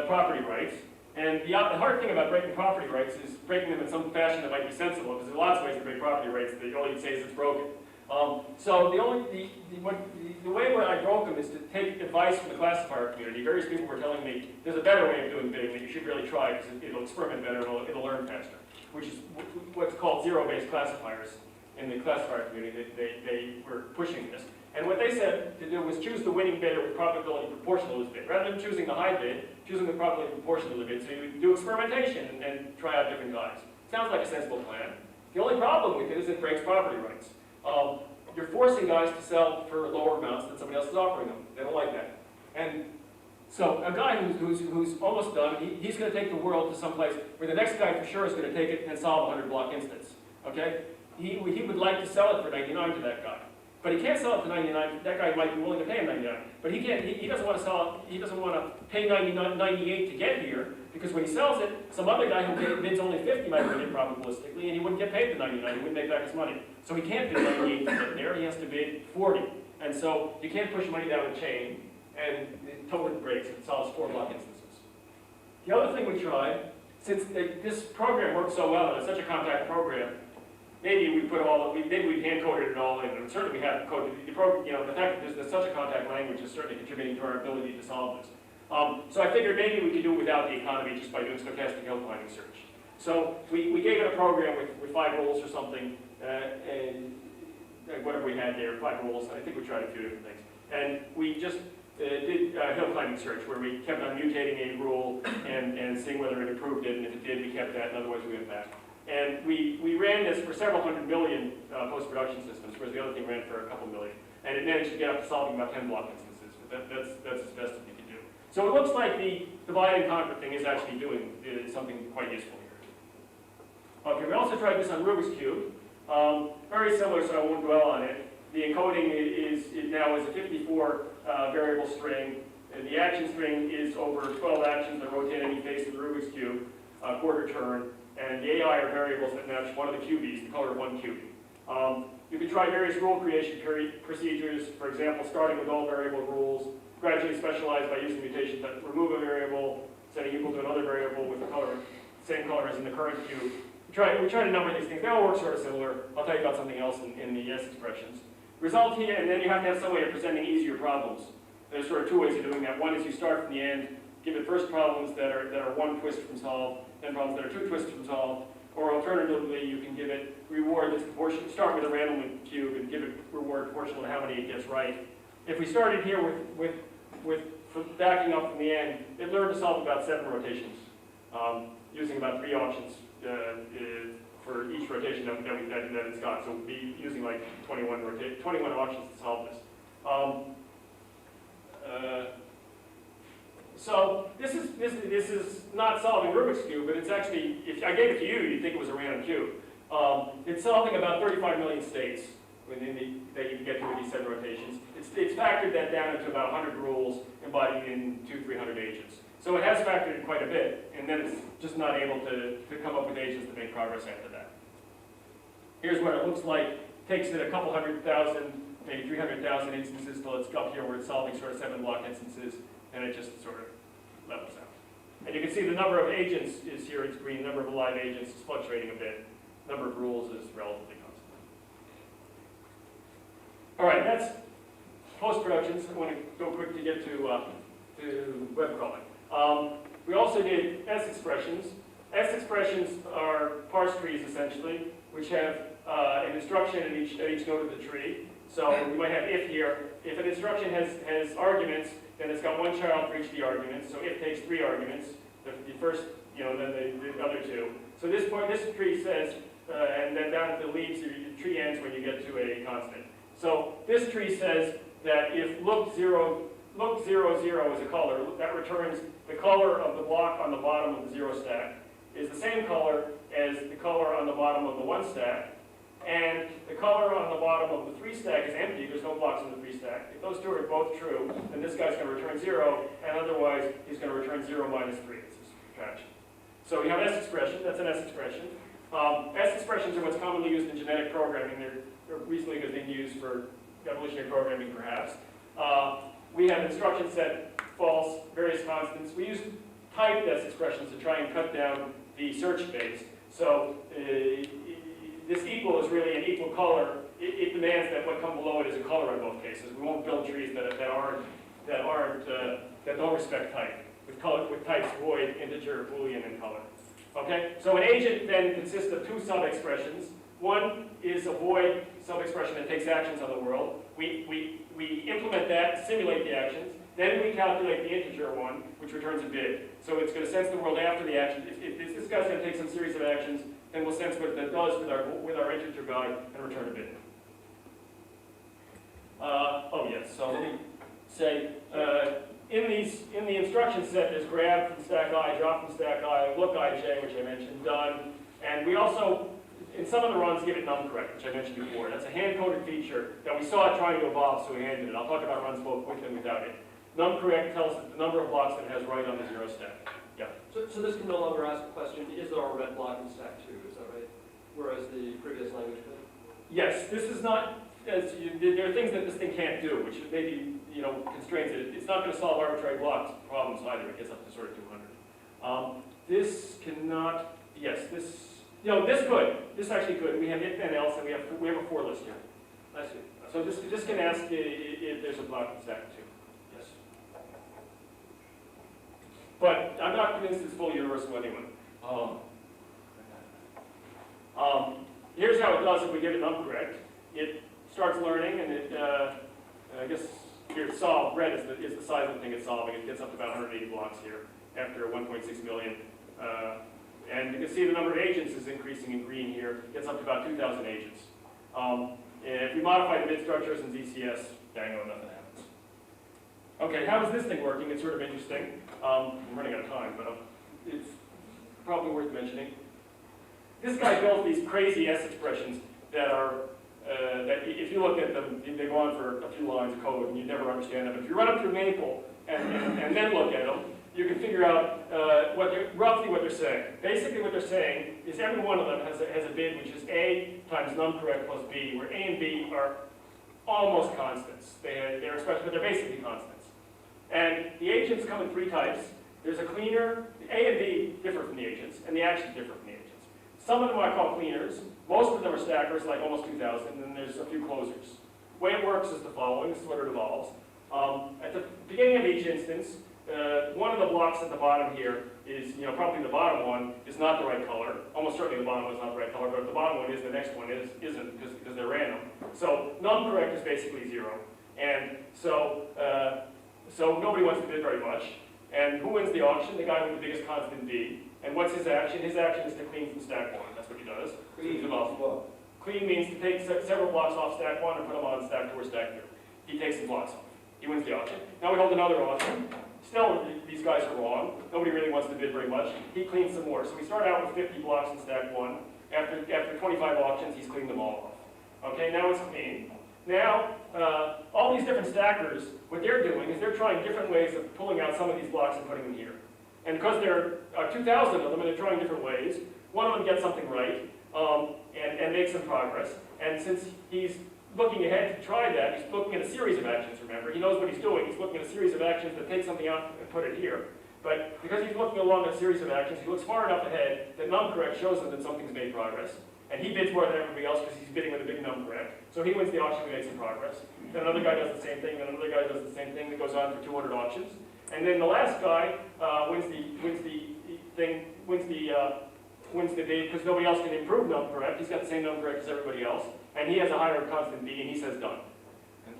property rights. And the hard thing about breaking property rights is breaking them in some fashion that might be sensible, because there are lots of ways to break property rights. The only say is it's broken. So the way where I broke them is to take advice from the classifier community. Various people were telling me there's a better way of doing bidding that you should really try because it'll experiment better, it'll learn faster, which is what's called zero-based classifiers in the classifier community. They were pushing this. And what they said to do was choose the winning bidder with probability proportional to his bid. Rather than choosing the high bid, choosing the probability proportional to the bid. So you do experimentation and try out different guys. Sounds like a sensible plan. The only problem with it is it breaks property rights. You're forcing guys to sell for lower amounts than somebody else is offering them. They don't like that. And so a guy who's almost done, he's going to take the world to some place where the next guy for sure is going to take it and solve a 100-block instance. Okay? he would like to sell it for 99 to that guy. But he can't sell it for 99, that guy might be willing to pay him 99. But he can't, he doesn't want to sell it, he doesn't want to pay 98 to get here, because when he sells it, some other guy who bids only 50 might win it probabilistically, and he wouldn't get paid the 99, he wouldn't make back his money. So he can't bid 98 to get there, he has to bid 40. And so you can't push money down the chain, and it totally breaks, it solves 4 block instances. The other thing we tried, since this program works so well, and it's such a compact program, maybe we put maybe we hand coded it all in, and certainly we have coded the program. You know, the fact that there's such a compact language is certainly contributing to our ability to solve this. So I figured maybe we could do it without the economy just by doing stochastic hill climbing search. So we gave it a program with 5 rules or something, and whatever we had there, 5 rules. I think we tried a few different things, and we just did hill climbing search where we kept on mutating a rule and seeing whether it improved it, and if it did, we kept that, and otherwise we went back. And we ran this for several hundred million post-production systems, whereas the other thing ran for a couple million. And it managed to get up to solving about 10 block instances, but that's as best as we could do. So it looks like the divide and conquer thing is actually doing something quite useful here. Okay, we also tried this on Rubik's Cube. Very similar, so I won't dwell on it. The encoding now is a 54 variable string, and the action string is over 12 actions that rotate any face of the Rubik's Cube, quarter turn. And the AI are variables that match one of the QBs, the color of one QB. You can try various rule creation procedures, for example, starting with all variable rules, gradually specialize by using mutations that remove a variable, setting equal to another variable with the color, same color as in the current cube. We try to number these things. They all work sort of similar. I'll tell you about something else in the S expressions. Result here, and then you have to have some way of presenting easier problems. There's sort of 2 ways of doing that. One is you start from the end, give it first problems that are 1 twist from solve, then problems that are 2 twists from solve, or alternatively, you can give it reward that's proportional. Start with a random cube and give it reward proportional to how many it gets right. If we started here with backing up from the end, it learned to solve about 7 rotations, using about 3 options for each rotation that it's got. So we'll be using like 21 options to solve this. So this is not solving Rubik's Cube, but it's actually, if I gave it to you, you'd think it was a random cube. It's solving about 35 million states that you can get to with these 7 rotations. It's factored that down into about 100 rules embodied in 200-300 agents. So it has factored in quite a bit, and then it's just not able to come up with agents that make progress after that. Here's what it looks like. It takes it a couple 100,000, maybe 300,000 instances till it's up here where it's solving sort of 7 block instances, and it just sort of levels out. And you can see the number of agents is here, it's green, the number of live agents is fluctuating a bit. Number of rules is relatively constant. All right, that's post-productions. I want to go quick to get to web crawling. We also did S expressions. S expressions are parse trees, essentially, which have an instruction at each node of the tree. So we might have if here. If an instruction has arguments, then it's got 1 child for each of the arguments. So if takes 3 arguments, the first, then the other 2. So this tree says, and then down at the leaves, the tree ends when you get to a constant. So this tree says that if look 0, 0 is a color, that returns the color of the block on the bottom of the 0 stack is the same color as the color on the bottom of the 1 stack. And the color on the bottom of the 3 stack is empty, there's no blocks in the 3 stack. If those 2 are both true, then this guy's going to return 0, and otherwise he's going to return 0 minus 3. It's a subtraction. So we have S expression, that's an S expression. S expressions are what's commonly used in genetic programming. They're recently being used for evolutionary programming, perhaps. We have instruction set, false, various constants. We use typed S expressions to try and cut down the search space. So this equal is really an equal color. It demands that what comes below it is a color in both cases. We won't build trees that don't respect type. With types void, integer, boolean, and color. Okay. So an agent then consists of 2 sub-expressions. One is a void sub-expression that takes actions on the world. We implement that, simulate the actions. Then we calculate the integer one, which returns a bid. So it's going to sense the world after the action. If this guy's going to take some series of actions, then we'll sense what that does with our integer guy and return a bid. Oh yes. So let me say in the instruction set, there's grab from stack I, drop from stack I, look ij, which I mentioned, done, and we also in some of the runs, give it num-correct, which I mentioned before. That's a hand-coded feature that we saw it trying to evolve, so we handed it. I'll talk about runs both with and without it. Num-correct tells it the number of blocks that it has right on the 0 stack. Yeah. So this can no longer ask the question, is there a red block in stack 2, is that right? Whereas the previous language could? Yes, this is not, there are things that this thing can't do, which maybe, constrains it. It's not going to solve arbitrary blocks problems either. It gets up to sort of 200. This cannot, yes, this could. This actually could. We have if, then, else, and we have a for list here. I see. So this can ask if there's a block in stack 2. Yes. But I'm not convinced it's fully universal anyway. Here's how it does if we give it num-correct. It starts learning, and it, I guess here solve, red is the size of the thing it's solving. It gets up to about 180 blocks here after 1.6 million. And you can see the number of agents is increasing in green here. It gets up to about 2,000 agents. And if we modify the bit structures in ZCS, dango, nothing happens. Okay, how is this thing working? It's sort of interesting. I'm running out of time, but it's probably worth mentioning. This guy built these crazy S expressions that are, that if you look at them, they go on for a few lines of code and you never understand them. But if you run up through Maple and then look at them, you can figure out roughly what they're saying. Basically what they're saying is every one of them has a bid which is A times num-correct plus B, where A and B are almost constants. They're expressed, but they're basically constants. And the agents come in 3 types. There's a cleaner, A and B differ from the agents, and the actions differ from the agents. Some of them I call cleaners. Most of them are stackers, like almost 2,000, and then there's a few closers. The way it works is the following. This is what it involves. At the beginning of each instance, one of the blocks at the bottom here is, probably the bottom one is not the right color. Almost certainly the bottom one is not the right color, but if the bottom one is, the next one isn't because they're random. So num-correct is basically 0. And so nobody wants to bid very much. And who wins the auction? The guy with the biggest constant B. And what's his action? His action is to clean from stack 1. That's what he does. Clean means to take several blocks off stack 1 and put them on stack 2 or stack 2. He takes the blocks off. He wins the auction. Now we hold another auction. Still, these guys are wrong. Nobody really wants to bid very much. He cleans some more. So we start out with 50 blocks in stack 1. After 25 auctions, he's cleaned them all off. Okay, now it's clean. Now, all these different stackers, what they're doing is they're trying different ways of pulling out some of these blocks and putting them here. And because there are 2,000 of them and they're trying different ways, one of them gets something right and makes some progress. And since he's looking ahead to try that, he's looking at a series of actions, remember. He knows what he's doing. He's looking at a series of actions that take something out and put it here. But because he's looking along a series of actions, he looks far enough ahead that num-correct shows him that something's made progress. And he bids more than everybody else because he's bidding with a big num-correct. So he wins the auction, we make some progress. Then another guy does the same thing, then another guy does the same thing. That goes on for 200 auctions. And then the last guy wins the bid because nobody else can improve num-correct. He's got the same num-correct as everybody else. And he has a higher constant B, and he says done.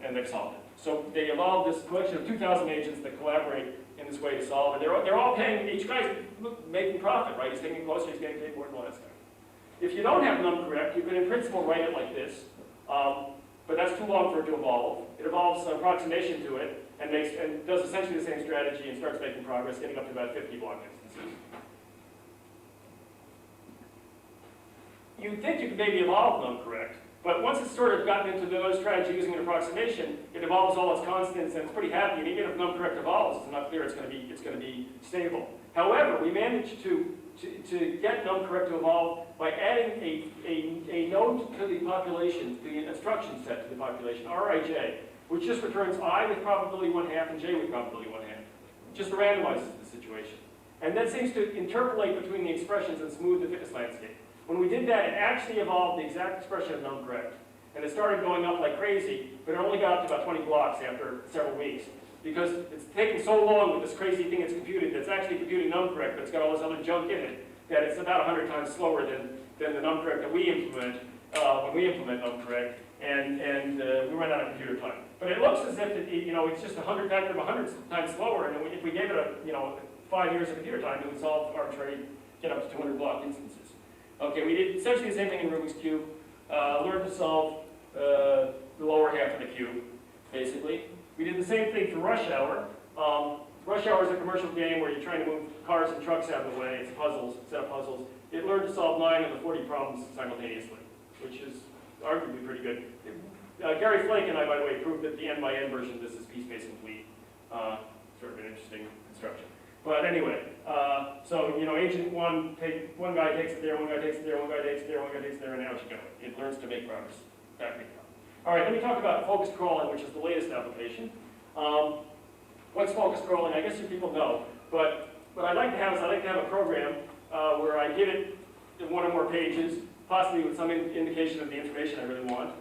And they've solved it. So they evolved this collection of 2,000 agents that collaborate in this way to solve. And they're all paying, each guy's making profit, right? He's getting closer, he's getting paid more than the last guy. If you don't have num-correct, you can in principle write it like this. But that's too long for it to evolve. It evolves an approximation to it and does essentially the same strategy and starts making progress, getting up to about 50 block instances. You'd think you could maybe evolve num-correct, but once it's sort of gotten into the other strategy using an approximation, it evolves all its constants and it's pretty happy. And even if num-correct evolves, it's not clear it's going to be stable. However, we managed to get num-correct to evolve by adding a node to the population, the instruction set to the population, Rij, which just returns I with probability 1/2 and j with probability 1/2. Just randomizes the situation. And that seems to interpolate between the expressions and smooth the fitness landscape. When we did that, it actually evolved the exact expression of num-correct. And it started going up like crazy, but it only got up to about 20 blocks after several weeks. Because it's taking so long with this crazy thing it's computed that's actually computing num-correct, but it's got all this other junk in it, that it's about 100 times slower than the num-correct that we implement when we implement num-correct, and we run out of computer time. But it looks as if it's just 100 times slower, and if we gave it 5 years of computer time, it would solve arbitrary, get up to 200 block instances. Okay, we did essentially the same thing in Rubik's Cube. Learned to solve the lower half of the cube, basically. We did the same thing for rush hour. Rush Hour is a commercial game where you're trying to move cars and trucks out of the way. It's puzzles, a set of puzzles. It learned to solve 9 of the 40 problems simultaneously, which is arguably pretty good. Gary Flake and I, by the way, proved that the n-by-n version of this is p-space complete. Sort of an interesting construction. But anyway, so, you know, agent 1, one guy takes it there, one guy takes it there, one guy takes it there, one guy takes it there, and out you go. It learns to make progress. All right, let me talk about focused crawling, which is the latest application. What's focused crawling? I guess you people know, but what I'd like to have is I'd like to have a program where I give it one or more pages, possibly with some indication of the information I really want,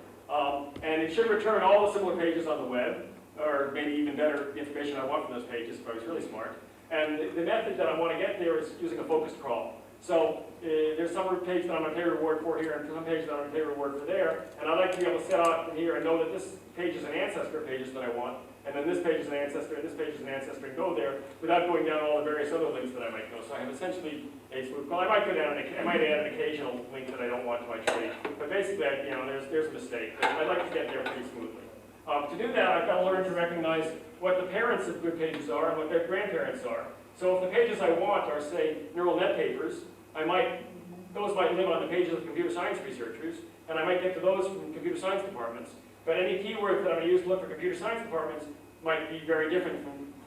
and it should return all the similar pages on the web, or maybe even better, the information I want from those pages if I was really smart. And the method that I want to get there is using a focused crawl. So there's some page that I'm going to pay reward for here, and some page that I'm going to pay reward for there, and I'd like to be able to set out from here and know that this page is an ancestor of pages that I want, and then this page is an ancestor, and this page is an ancestor, and go there without going down all the various other links that I might go. So I have essentially a smooth crawl. I might go down, I might add an occasional link that I don't want to my tree, but basically, you know, there's a mistake. I'd like to get there pretty smoothly. To do that, I've got to learn to recognize what the parents of good pages are and what their grandparents are. So if the pages I want are, say, neural net papers, those might live on the pages of computer science researchers, and I might get to those from computer science departments. But any keywords that I use to look for computer science departments might be very different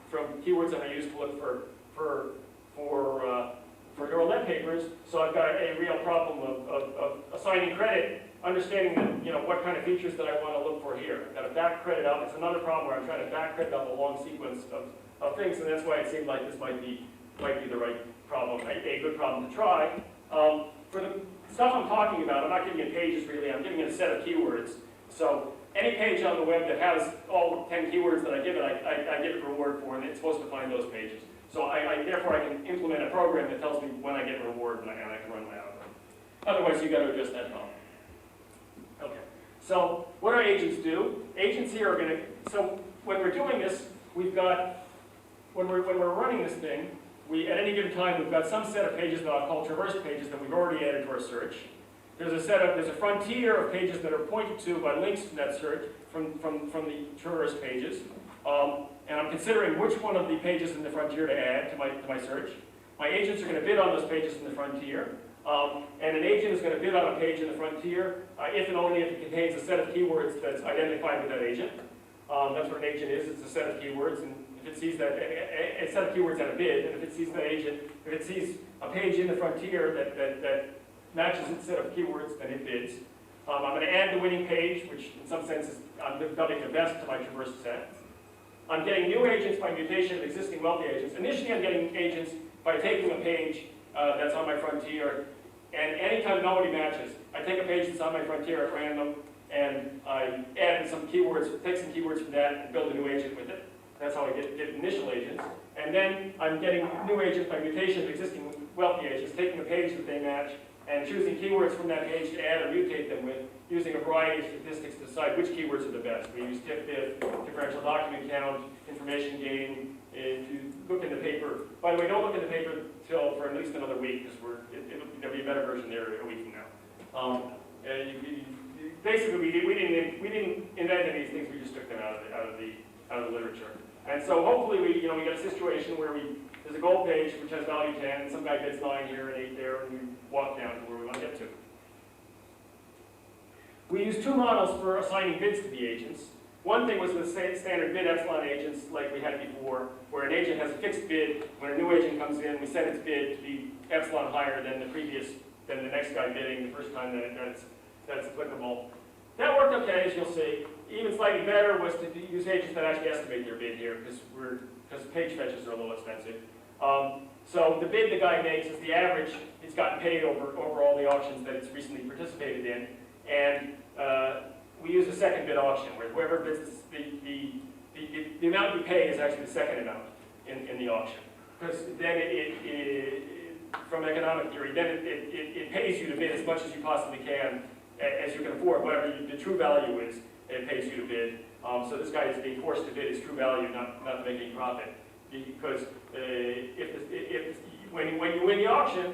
from keywords that I use to look for neural net papers. So I've got a real problem of assigning credit, understanding that, you know, what kind of features that I want to look for here. I've got to back credit up. It's another problem where I'm trying to back credit up a long sequence of things, and that's why it seemed like this might be the right problem, a good problem to try. For the stuff I'm talking about, I'm not giving it pages really, I'm giving it a set of keywords. So any page on the web that has all 10 keywords that I give it, I give it a reward for, and it's supposed to find those pages. So therefore I can implement a program that tells me when I get a reward and I can run my algorithm. Otherwise you've got to adjust that problem. Okay, so what do agents do? Agents here are going to, so when we're doing this, we've got, when we're running this thing, at any given time, we've got some set of pages that I'll call traverse pages that we've already added to our search. There's a frontier of pages that are pointed to by links from that search, from the traverse pages. And I'm considering which one of the pages in the frontier to add to my search. My agents are going to bid on those pages in the frontier. And an agent is going to bid on a page in the frontier if and only if it contains a set of keywords that's identified with that agent. That's what an agent is. It's a set of keywords, and if it sees that a set of keywords and a bid, and if it sees that agent, if it sees a page in the frontier that matches its set of keywords, then it bids. I'm going to add the winning page, which in some sense is I'm building the best to my traverse set. I'm getting new agents by mutation of existing wealthy agents. Initially, I'm getting agents by taking a page that's on my frontier, and anytime nobody matches, I take a page that's on my frontier at random, and I add some keywords, take some keywords from that, and build a new agent with it. That's how I get initial agents. And then I'm getting new agents by mutation of existing wealthy agents, taking a page that they match, and choosing keywords from that page to add or mutate them with, using a variety of statistics to decide which keywords are the best. We use TIF, differential document count, information gain. If you look in the paper, by the way, don't look in the paper for at least another week, because there'll be a better version there a week from now. Basically, we didn't invent any of these things. We just took them out of the literature. And so hopefully we get a situation where there's a goal page which has value 10, and some guy bids 9 here and 8 there, and we walk down to where we want to get to. We use 2 models for assigning bids to the agents. One thing was with standard bid epsilon agents like we had before, where an agent has a fixed bid. When a new agent comes in, we set its bid to be epsilon higher than the next guy bidding the first time that's applicable. That worked okay, as you'll see. Even slightly better was to use agents that actually estimate their bid here, because page fetches are a little expensive. So the bid the guy makes is the average he's gotten paid over all the auctions that it's recently participated in. And we use a second bid auction, where whoever bids the amount you pay is actually the second amount in the auction. Because then from economic theory, then it pays you to bid as much as you possibly can, as you can afford. Whatever the true value is, it pays you to bid. So this guy is being forced to bid his true value, not to make any profit. Because when you win the auction,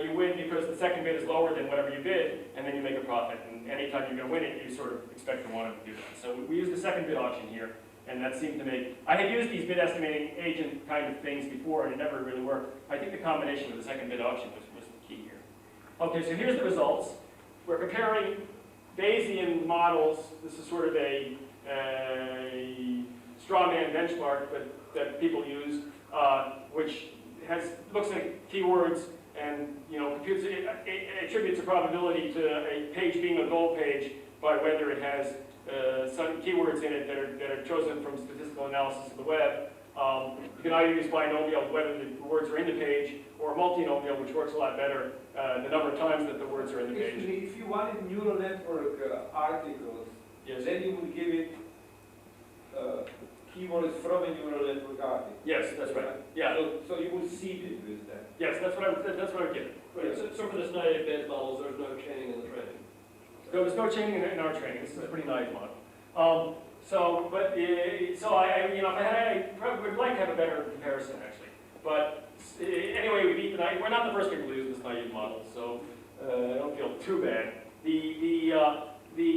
you win because the second bid is lower than whatever you bid, and then you make a profit. And anytime you're going to win it, you sort of expect to want to do that. So we use the second bid auction here. And that seemed to make, I had used these bid estimating agent kind of things before and it never really worked. I think the combination with the second bid auction was the key here. Okay, so here's the results. We're comparing Bayesian models. This is sort of a straw man benchmark that people use, which looks at keywords and computes, it attributes a probability to a page being a goal page by whether it has some keywords in it that are chosen from statistical analysis of the web. You can either use binomial, whether the words are in the page, or multinomial, which works a lot better, the number of times that the words are in the page. If you wanted neural network articles, Yes. then you would give it keywords from a neural network article. Yes, that's right. Yeah. So you would seed it with that. Yes, that's what I would give. Right, so for this 98 base models, there's no chaining in the training. There was no chaining in our training. This is a pretty naive model. So I probably would like to have a better comparison actually. But anyway, we beat the naive. We're not the first people to use this naive model, so I don't feel too bad. The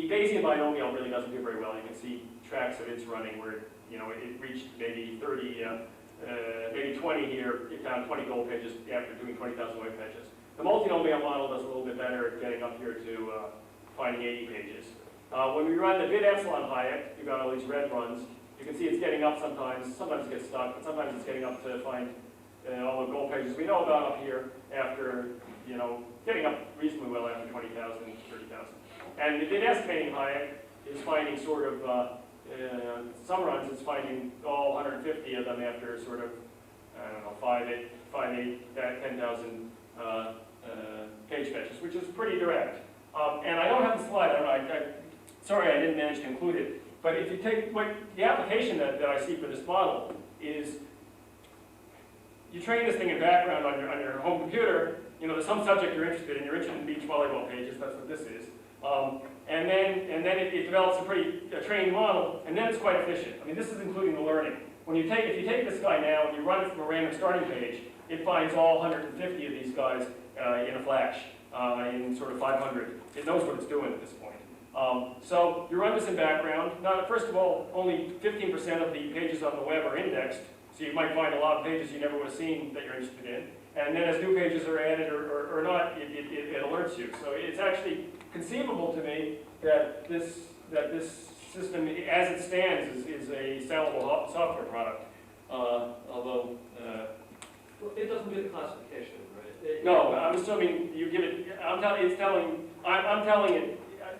Bayesian binomial really doesn't do very well. You can see tracks that it's running where it reached maybe 30, maybe 20 here. It found 20 goal pages after doing 20,000 web pages. The multinomial model does a little bit better at getting up here to finding 80 pages. When we run the bid epsilon Hayek, you've got all these red runs. You can see it's getting up sometimes. Sometimes it gets stuck, but sometimes it's getting up to find all the goal pages we know about up here after, getting up reasonably well after 20,000, 30,000. And the bid estimating Hayek is finding sort of, some runs it's finding all 150 of them after sort of, I don't know, 5, 8, 10,000 page fetches, which is pretty direct. And I don't have the slide, sorry I didn't manage to include it, but if you take, the application that I see for this model is, you train this thing in background on your home computer, there's some subject you're interested in in beach volleyball pages, that's what this is. And then it develops a trained model, and then it's quite efficient. I mean, this is including the learning. If you take this guy now and you run it from a random starting page, it finds all 150 of these guys in a flash, in sort of 500. It knows what it's doing at this point. So you run this in background. Now, first of all, only 15% of the pages on the web are indexed, so you might find a lot of pages you never would have seen that you're interested in. And then as new pages are added or not, it alerts you. So it's actually conceivable to me that this system, as it stands, is a sellable software product. Although Well, it doesn't do the classification, right? no, I'm assuming you give it. I'm telling it.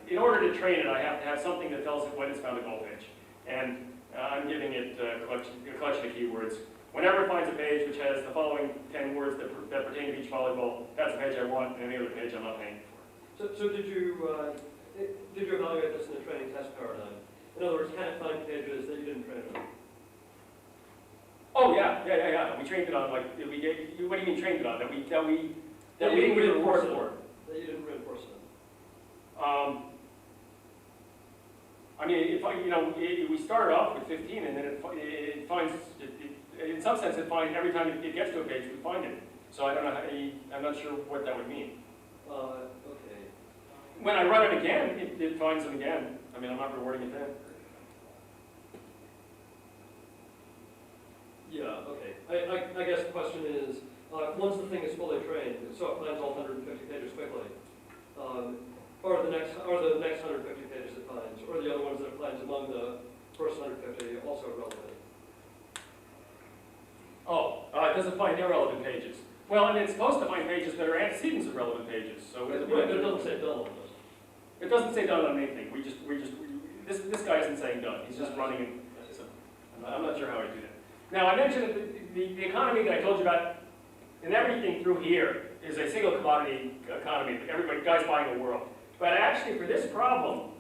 In order to train it, I have to have something that tells it when it's found a goal page, and I'm giving it a collection of keywords. Whenever it finds a page which has the following 10 words that pertain to beach volleyball, that's a page I want, and any other page I'm not paying for. So did you evaluate this in the training test paradigm? In other words, can it find pages that you didn't train on? Oh yeah. We trained it on what do you mean trained it on? That we didn't get a report for. That you didn't reinforce it. I mean, we started off with 15, and then it finds, in some sense, it finds every time it gets to a page, we find it. So I don't know I'm not sure what that would mean. Okay. When I run it again, it finds them again. I mean, I'm not rewarding it then. Yeah, okay. I guess the question is, once the thing is fully trained, so it finds all 150 pages quickly, or the next 150 pages it finds, or the other ones that it finds among the first 150 also relevant. It doesn't find irrelevant pages. Well, and it's supposed to find pages that are antecedents of relevant pages. So Right, but it doesn't say done on this. It doesn't say done on anything. This guy isn't saying done. He's just running it. So I'm not sure how I do that. Now, I mentioned that the economy that I told you about, and everything through here is a single commodity economy. Everybody, guys buying the world. But actually, for this problem,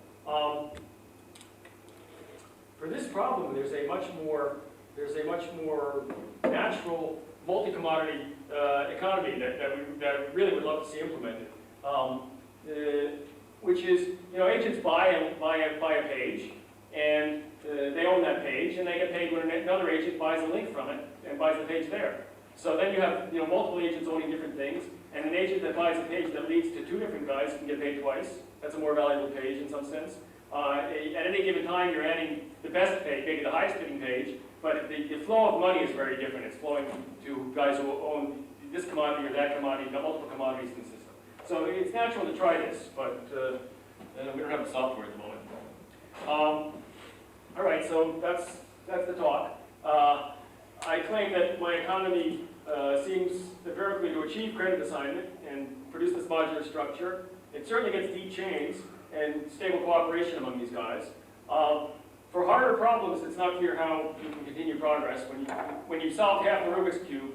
there's a much more natural multi-commodity economy that we really would love to see implemented. Which is, agents buy a page, and they own that page, and they get paid when another agent buys a link from it and buys the page there. So then you have multiple agents owning different things, and an agent that buys a page that leads to two different guys can get paid twice. That's a more valuable page in some sense. At any given time, you're adding the best page, maybe the highest bidding page, but the flow of money is very different. It's flowing to guys who own this commodity or that commodity, multiple commodities in the system. So it's natural to try this, but we don't have the software at the moment. All right, so that's the talk. I claim that my economy seems empirically to achieve credit assignment and produce this modular structure. It certainly gets deep chains and stable cooperation among these guys. For harder problems, it's not clear how you can continue progress. When you solve half the Rubik's Cube,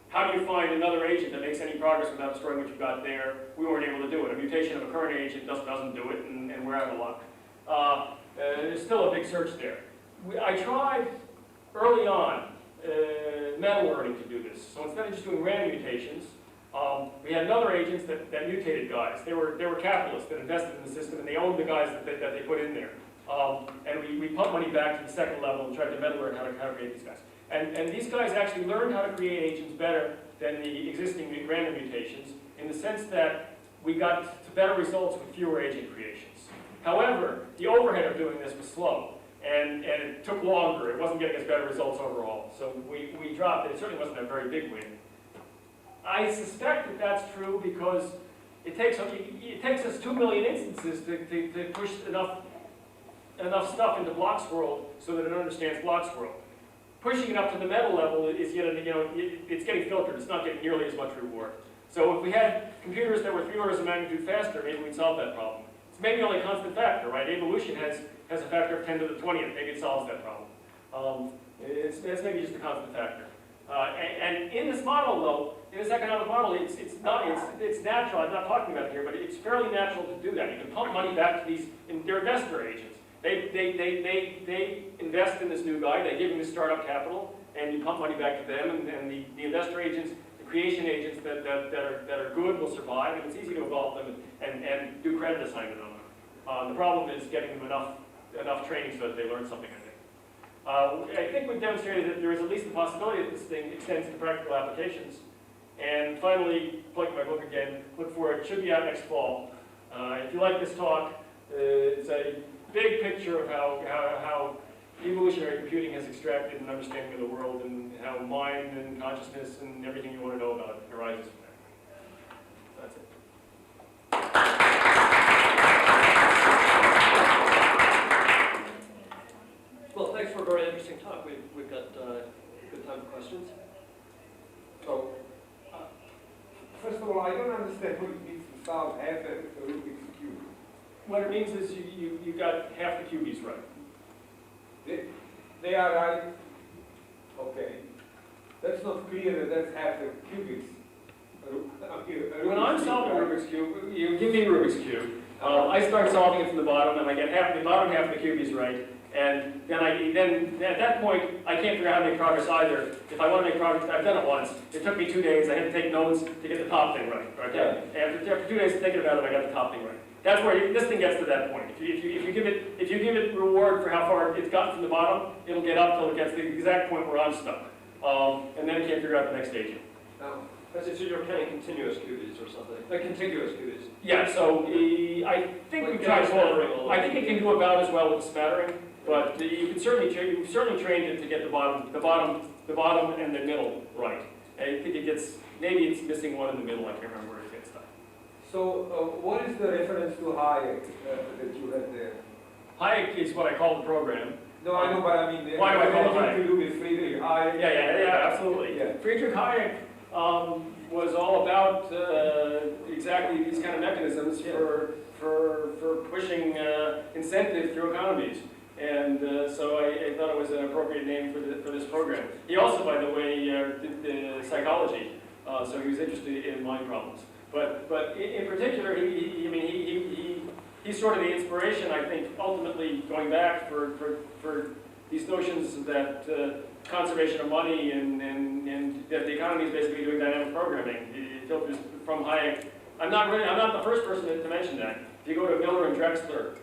how do you find another agent that makes any progress without destroying what you've got there? We weren't able to do it. A mutation of a current agent doesn't do it, and we're out of luck. There's still a big search there. I tried early on meta learning to do this. So instead of just doing random mutations, we had other agents that mutated guys. They were capitalists that invested in the system, and they owned the guys that they put in there. And we pumped money back to the second level and tried to meta learn how to create these guys. And these guys actually learned how to create agents better than the existing random mutations in the sense that we got to better results with fewer agent creations. However, the overhead of doing this was slow, and it took longer. It wasn't getting us better results overall. So we dropped it. It certainly wasn't a very big win. I suspect that that's true because it takes us 2 million instances to push enough stuff into Block's world so that it understands Block's world. Pushing it up to the meta level is it's getting filtered. It's not getting nearly as much reward. So if we had computers that were 3 orders of magnitude faster, maybe we'd solve that problem. It's maybe only a constant factor, right? Evolution has a factor of 10 to the 20th. Maybe it solves that problem. It's maybe just a constant factor. And in this model, though, in this economic model, it's natural. I'm not talking about it here, but it's fairly natural to do that. You can pump money back to these. They're investor agents. They invest in this new guy. They give him this startup capital, and you pump money back to them. And the investor agents, the creation agents that are good will survive, and it's easy to evolve them and do credit assignment on them. The problem is getting them enough training so that they learn something. I think we've demonstrated that there is at least the possibility that this thing extends to practical applications. And finally, plug my book again, look for it. It should be out next fall. If you like this talk, it's a big picture of how evolutionary computing has extracted an understanding of the world and how mind and consciousness and everything you want to know about it arises from there. That's it. Well, thanks for a very interesting talk. We've got good time for questions. So, first of all, I don't understand what it means to solve half a Rubik's Cube. What it means is you got half the cubies right. They are right. Okay. That's not clear that that's half the cubics. When I'm solving Rubik's Cube, you give me Rubik's Cube. I start solving it from the bottom, and I get the bottom half of the cubies right. And then at that point, I can't figure out how to make progress either. If I want to make progress, I've done it once. It took me 2 days. I had to take notes to get the top thing right. Okay? Yeah. After 2 days of thinking about it, I got the top thing right. That's where this thing gets to that point. If you give it reward for how far it's gotten from the bottom, it'll get up till it gets to the exact point where I'm stuck. And then it can't figure out the next agent. So you're counting continuous cubies or something? Contiguous cubies. Yeah. So I think we tried to. I think it can do about as well with the spattering. But you certainly trained it to get the bottom and the middle right. I think maybe it's missing one in the middle. I can't remember where it gets stuck. So what is the reference to Hayek that you had there? Hayek is what I call the program. No, I know, but I mean, why do I call it Hayek? To do with Friedrich Hayek. Yeah, absolutely. Yeah. Friedrich Hayek was all about exactly these kind of mechanisms for pushing incentive through economies. And so I thought it was an appropriate name for this program. He also, by the way, did psychology, so he was interested in mind problems. But in particular, he's sort of the inspiration, I think, ultimately going back for these notions that conservation of money and that the economy is basically doing dynamic programming. It filters from Hayek. I'm not the first person to mention that. If you go to Miller and Drexler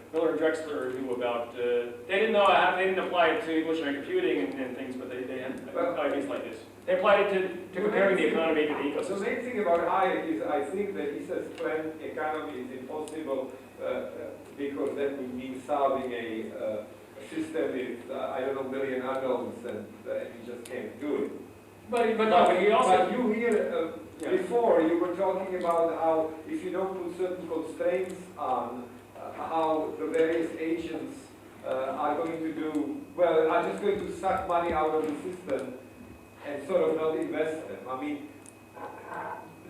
knew about, they didn't apply it to evolutionary computing and things, but they had ideas like this. They applied it to comparing the economy to the ecosystem. The main thing about Hayek is I think that he says planned economy is impossible because that would mean solving a system with, I don't know, million unknowns, and you just can't do it. But he also, But you here, Yeah. before, you were talking about how if you don't put certain constraints on, how the various agents are going to do, well, are just going to suck money out of the system and sort of not invest them. I mean,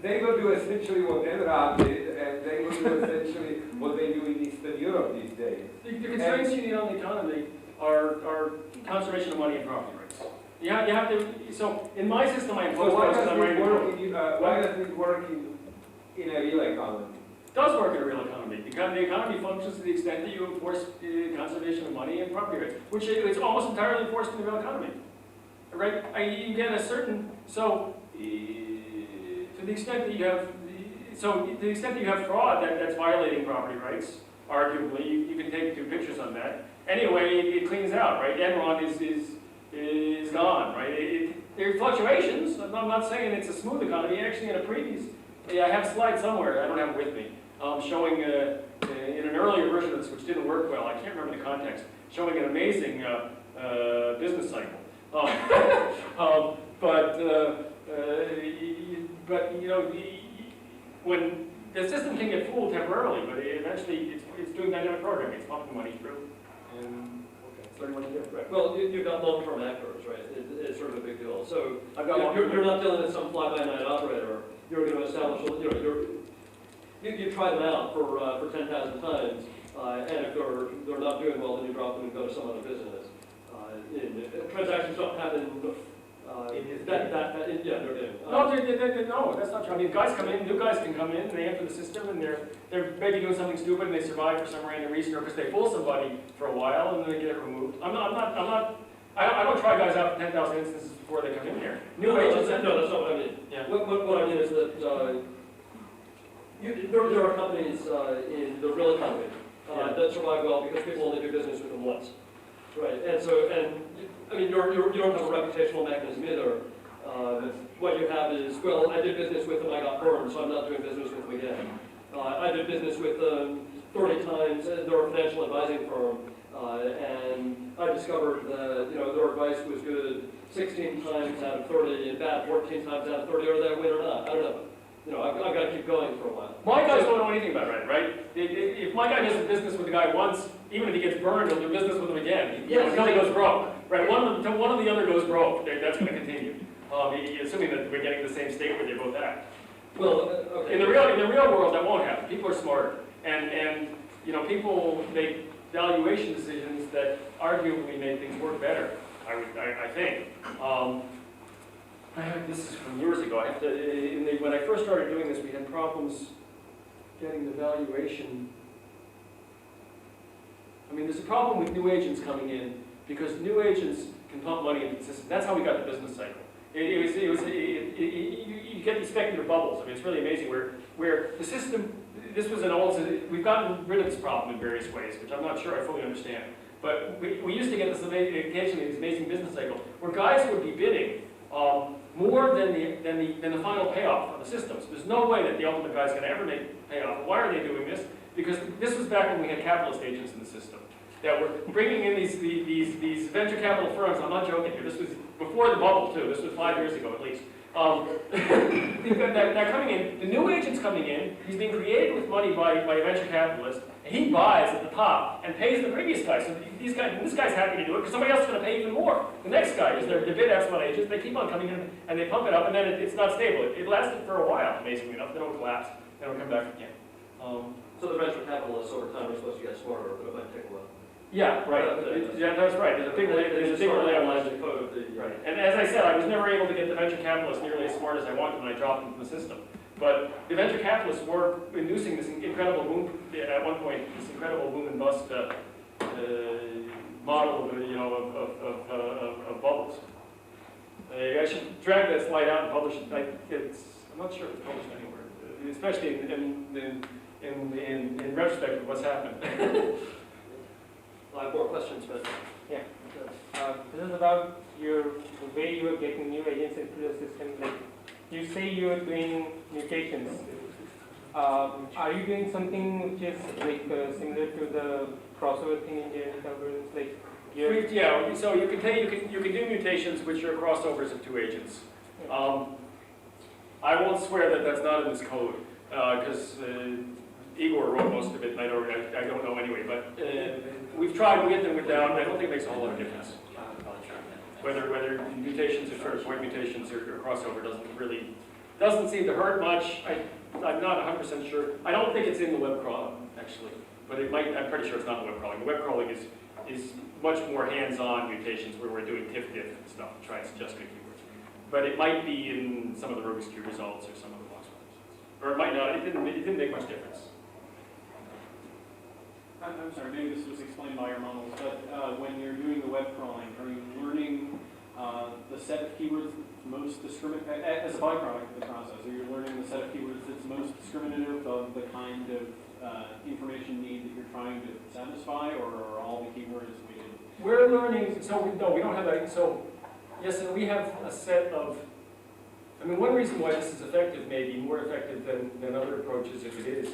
they will do essentially what Enron did, and they will do essentially what they do in Eastern Europe these days. the constraints you need on the economy are conservation of money and property rights. You have to, so in my system I impose So why those because I'm doesn't ready it to work vote. why doesn't it work in a real economy? It does work in a real economy. The economy functions to the extent that you enforce conservation of money and property rights, which is almost entirely enforced in the real economy. Right? You get a certain, so to the extent that you have, to the extent that you have fraud that's violating property rights, arguably, you can take two pictures on that. Anyway, it cleans out, right? Enron is gone, right? There are fluctuations. I'm not saying it's a smooth economy. Actually, in a previous, I have a slide somewhere, I don't have it with me, showing in an earlier version of this, which didn't work well, I can't remember the context, showing an amazing business cycle. But you know, when the system can get fooled temporarily, but eventually it's doing dynamic programming, it's pumping money through, and it's learning what to do. Right. Well, you've got long-term actors, right? It's sort of a big deal. So I've got you're not dealing with some fly-by-night operator. You're going to establish, you try them out for 10,000 times, and if they're not doing well, then you drop them and go to some other business. Transactions don't happen. Yeah, they're doing. No, that's not true. I mean, guys come in, new guys can come in, and they enter the system, and they're maybe doing something stupid, and they survive for some random reason, or because they fool somebody for a while, and then they get it removed. I don't try guys out for 10,000 instances before they come in here. New agents. No, that's not what I mean. Yeah. What I mean is that there are companies in the real economy that survive well because people only do business with them once, right? And I mean, you don't have a reputational mechanism either. What you have is, well, I did business with them, I got burned, so I'm not doing business with them again. I did business with them 30 times, they're a financial advising firm, and I discovered that, their advice was good 16 times out of 30 and bad 14 times out of 30, or they win or not, I don't know. I've got to keep going for a while. My guys don't know anything about it, right? If my guy does business with the guy once, even if he gets burned, he'll do business with him again. Yes. Until he goes broke, right? One of the other goes broke. That's going to continue. Assuming that we're getting the same state where they both act. Well, okay. In the real world, that won't happen. People are smart, and people make valuation decisions that arguably make things work better. I think. This is from years ago. When I first started doing this, we had problems getting the valuation. I mean, there's a problem with new agents coming in because new agents can pump money into the system. That's how we got the business cycle. You get these speculative bubbles. I mean, it's really amazing where the system. This was an old. We've gotten rid of this problem in various ways, which I'm not sure I fully understand. But we used to get this occasionally this amazing business cycle where guys would be bidding more than the final payoff of the systems. There's no way that the ultimate guy's going to ever make payoff. Why are they doing this? Because this was back when we had capitalist agents in the system that were bringing in these venture capital firms. I'm not joking here. This was before the bubble too. This was 5 years ago at least. They're coming in. The new agent's coming in. He's being created with money by a venture capitalist, and he buys at the top and pays the previous guy. So this guy's happy to do it because somebody else is going to pay even more. The next guy is their bid excellent agents. They keep on coming in and they pump it up, and then it's not stable. It lasted for a while, amazingly enough. Then it would collapse. Then it would come back again. So the venture capitalists over time are supposed to get smarter, but it might take a while. Yeah, right. Yeah, that's right. There's a big layout. Right. And as I said, I was never able to get the venture capitalists nearly as smart as I wanted when I dropped them from the system. But the venture capitalists were inducing this incredible boom, at one point, this incredible boom and bust model of bubbles. I should drag that slide out and publish it. I'm not sure it's published anywhere, especially in retrospect of what's happened. I have more questions, but yeah. This is about the way you are getting new agents into the system. Like you say you are doing mutations. Are you doing something which is like similar to the crossover thing in JNet algorithms? Like, Yeah, so you can do mutations which are crossovers of two agents. I won't swear that that's not in this code, because Igor wrote most of it, and I don't know anyway, but we've tried with and without, I don't think it makes a whole lot of difference. Whether mutations are sort of point mutations or crossover doesn't seem to hurt much. I'm not 100% sure. I don't think it's in the web crawling, actually, but it might. I'm pretty sure it's not in the web crawling. The web crawling is much more hands-on mutations where we're doing TIFF-diff and stuff to try and suggest good keywords. But it might be in some of the Rubik's Cube results or some of the box results. Or it might not. It didn't make much difference. I'm sorry, maybe this was explained by your models, but when you're doing the web crawling, are you learning the set of keywords that's most discriminative, as a byproduct of the process, are you learning the set of keywords that's most discriminative of the kind of information need that you're trying to satisfy, or are all the keywords weighted? We're learning, no, we don't have that. So, yes, and we have a set of, I mean, one reason why this is effective, maybe more effective than other approaches, if it is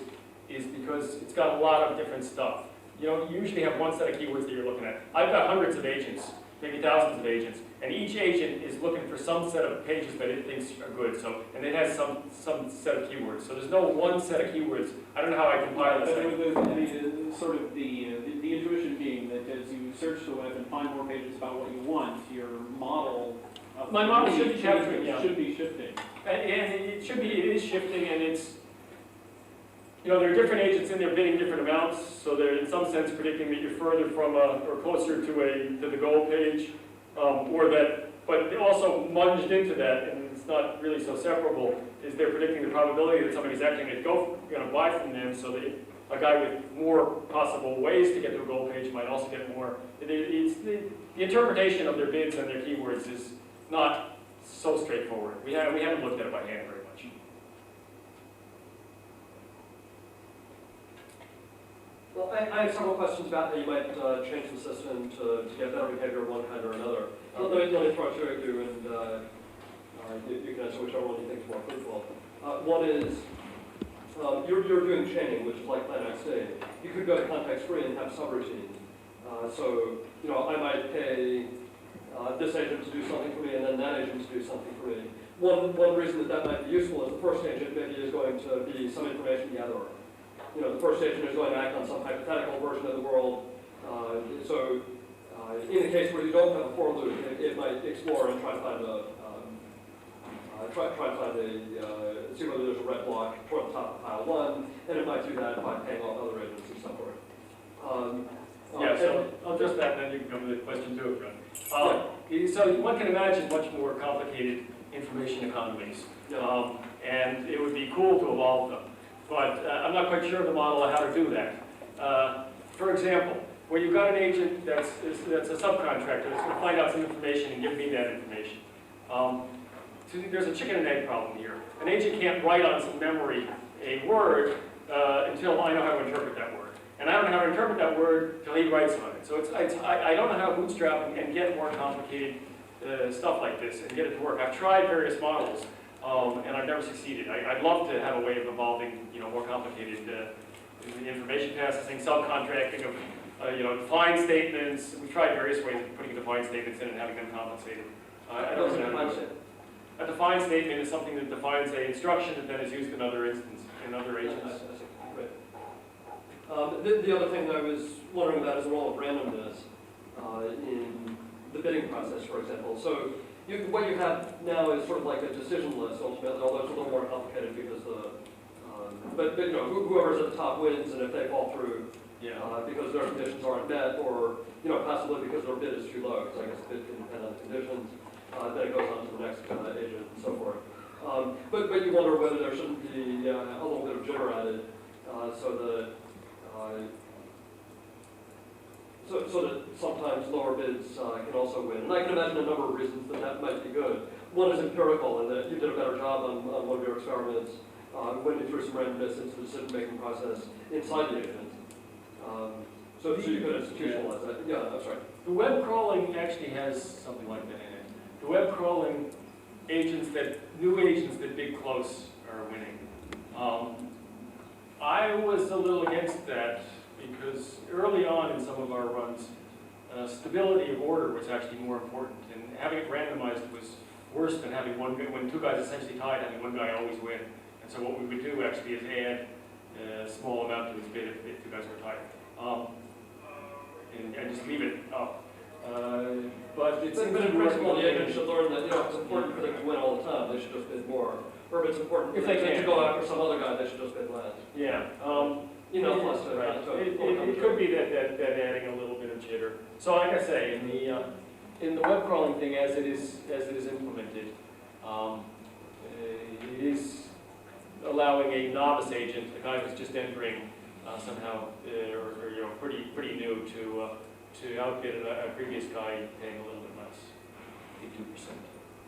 because it's got a lot of different stuff. You know, you usually have one set of keywords that you're looking at. I've got hundreds of agents, maybe thousands of agents, and each agent is looking for some set of pages that it thinks are good. So, and it has some set of keywords. So there's no one set of keywords. I don't know how I compile this thing. Sort of the intuition being that as you search the web and find more pages about what you want, your model of My model should be capturing, yeah. should be shifting. And it is shifting, and it's, you know, there are different agents in there bidding different amounts, so they're in some sense predicting that you're further from or closer to the goal page, but also munged into that, and it's not really so separable, is they're predicting the probability that somebody's actually going to buy from them, so that a guy with more possible ways to get to a goal page might also get more. The interpretation of their bids and their keywords is not so straightforward. We haven't looked at it by hand very much. Well, I have several questions about how you might change the system to get better behavior of one kind or another. Let me throw two at you, and you can answer whichever one you think is more fruitful. One is, you're doing chaining, which is like plan XD. You could go context free and have subroutines. So, you know, I might pay this agent to do something for me, and then that agent to do something for me. One reason that might be useful is the first agent maybe is going to be some information gatherer. You know, the first agent is going to act on some hypothetical version of the world. In the case where you don't have a for loop, it might explore and try to find see whether there's a red block toward the top of pile 1, and it might do that by paying off other agents and so forth. So I'll address that, and then you can come to the question 2, Fred. So one can imagine much more complicated information economies, and it would be cool to evolve them. But I'm not quite sure of the model of how to do that. For example, where you've got an agent that's a subcontractor that's going to find out some information and give me that information. So there's a chicken and egg problem here. An agent can't write on some memory a word until I know how to interpret that word. And I don't know how to interpret that word until he writes on it. So I don't know how to bootstrap and get more complicated stuff like this and get it to work. I've tried various models. And I've never succeeded. I'd love to have a way of evolving, you know, more complicated information processing, subcontracting of, defined statements. We've tried various ways of putting defined statements in and having them compensated. I don't know how to do it. A defined statement is something that defines an instruction that then is used in other agents. Right. The other thing that I was wondering about is the role of randomness in the bidding process, for example. So what you have now is sort of like a decision list ultimately, although it's a little more complicated because but you know, whoever's at the top wins, and if they fall through because their conditions aren't met, or possibly because their bid is too low, because I guess the bid can depend on the conditions, then it goes on to the next agent and so forth. But you wonder whether there shouldn't be a little bit of jitter added, so that sometimes lower bids can also win. And I can imagine a number of reasons that might be good. One is empirical, and that you did a better job on one of your experiments when you threw some randomness into the decision-making process inside the agent. So you could institutionalize that. Yeah, I'm sorry. The web crawling actually has something like that in it. The web crawling new agents that bid close are winning. I was a little against that because early on in some of our runs, stability of order was actually more important, and having it randomized was worse than having one guy, when two guys essentially tied, having one guy always win. And so what we would do actually is add a small amount to his bid if two guys were tied, and just leave it up. But it seems But to in be principle, the working. agent should learn that, it's important for them to win all the time, they should just bid more. Or if it's important for If they them to can. go after some other guy, they should just bid less. Yeah. Plus to. Right. to It could be that adding a little bit of jitter. So like I say, in the web crawling thing, as it is implemented, it is allowing a novice agent, a guy who's just entering somehow, or pretty new, to outbid a previous guy paying a little bit less, 52%.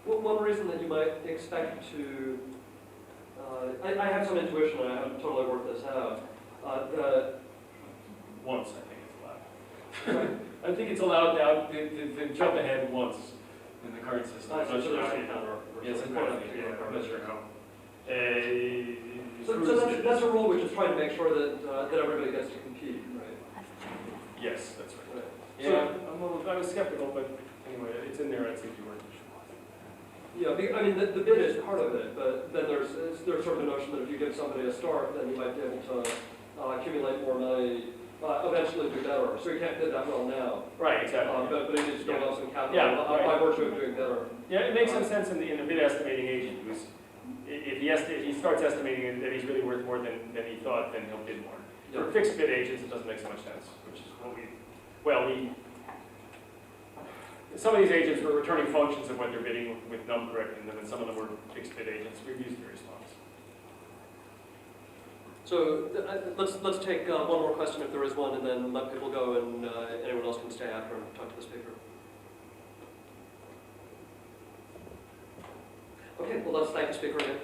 Well, one reason that you might expect to, I have some intuition, I haven't totally worked this out. Once, I think it's allowed. I think it's allowed now to jump ahead once in the current system. I'm not sure how you know. Yes, I'm not sure how. So that's a rule which is trying to make sure that everybody gets to compete, right? Yes, that's right. Right. Yeah, I was skeptical, but anyway, it's in there, I'd say if you were. Yeah, I mean, the bid is part of it, but then there's sort of a notion that if you give somebody a start, then you might be able to accumulate more money, eventually do better. So you can't bid that well now. Right, exactly. But it needs to build up some capital Yeah, by virtue of doing better. Yeah, it makes some sense in the bid estimating agent, who's, if he starts estimating that he's really worth more than he thought, then he'll bid more. For fixed bid agents, it doesn't make so much sense, which is what some of these agents were returning functions of what they're bidding with num correcting them, and some of them were fixed bid agents. We've used various models. So let's take one more question if there is one, and then let people go, and anyone else can stay after and talk to the speaker. Okay, well, let's thank the speaker again.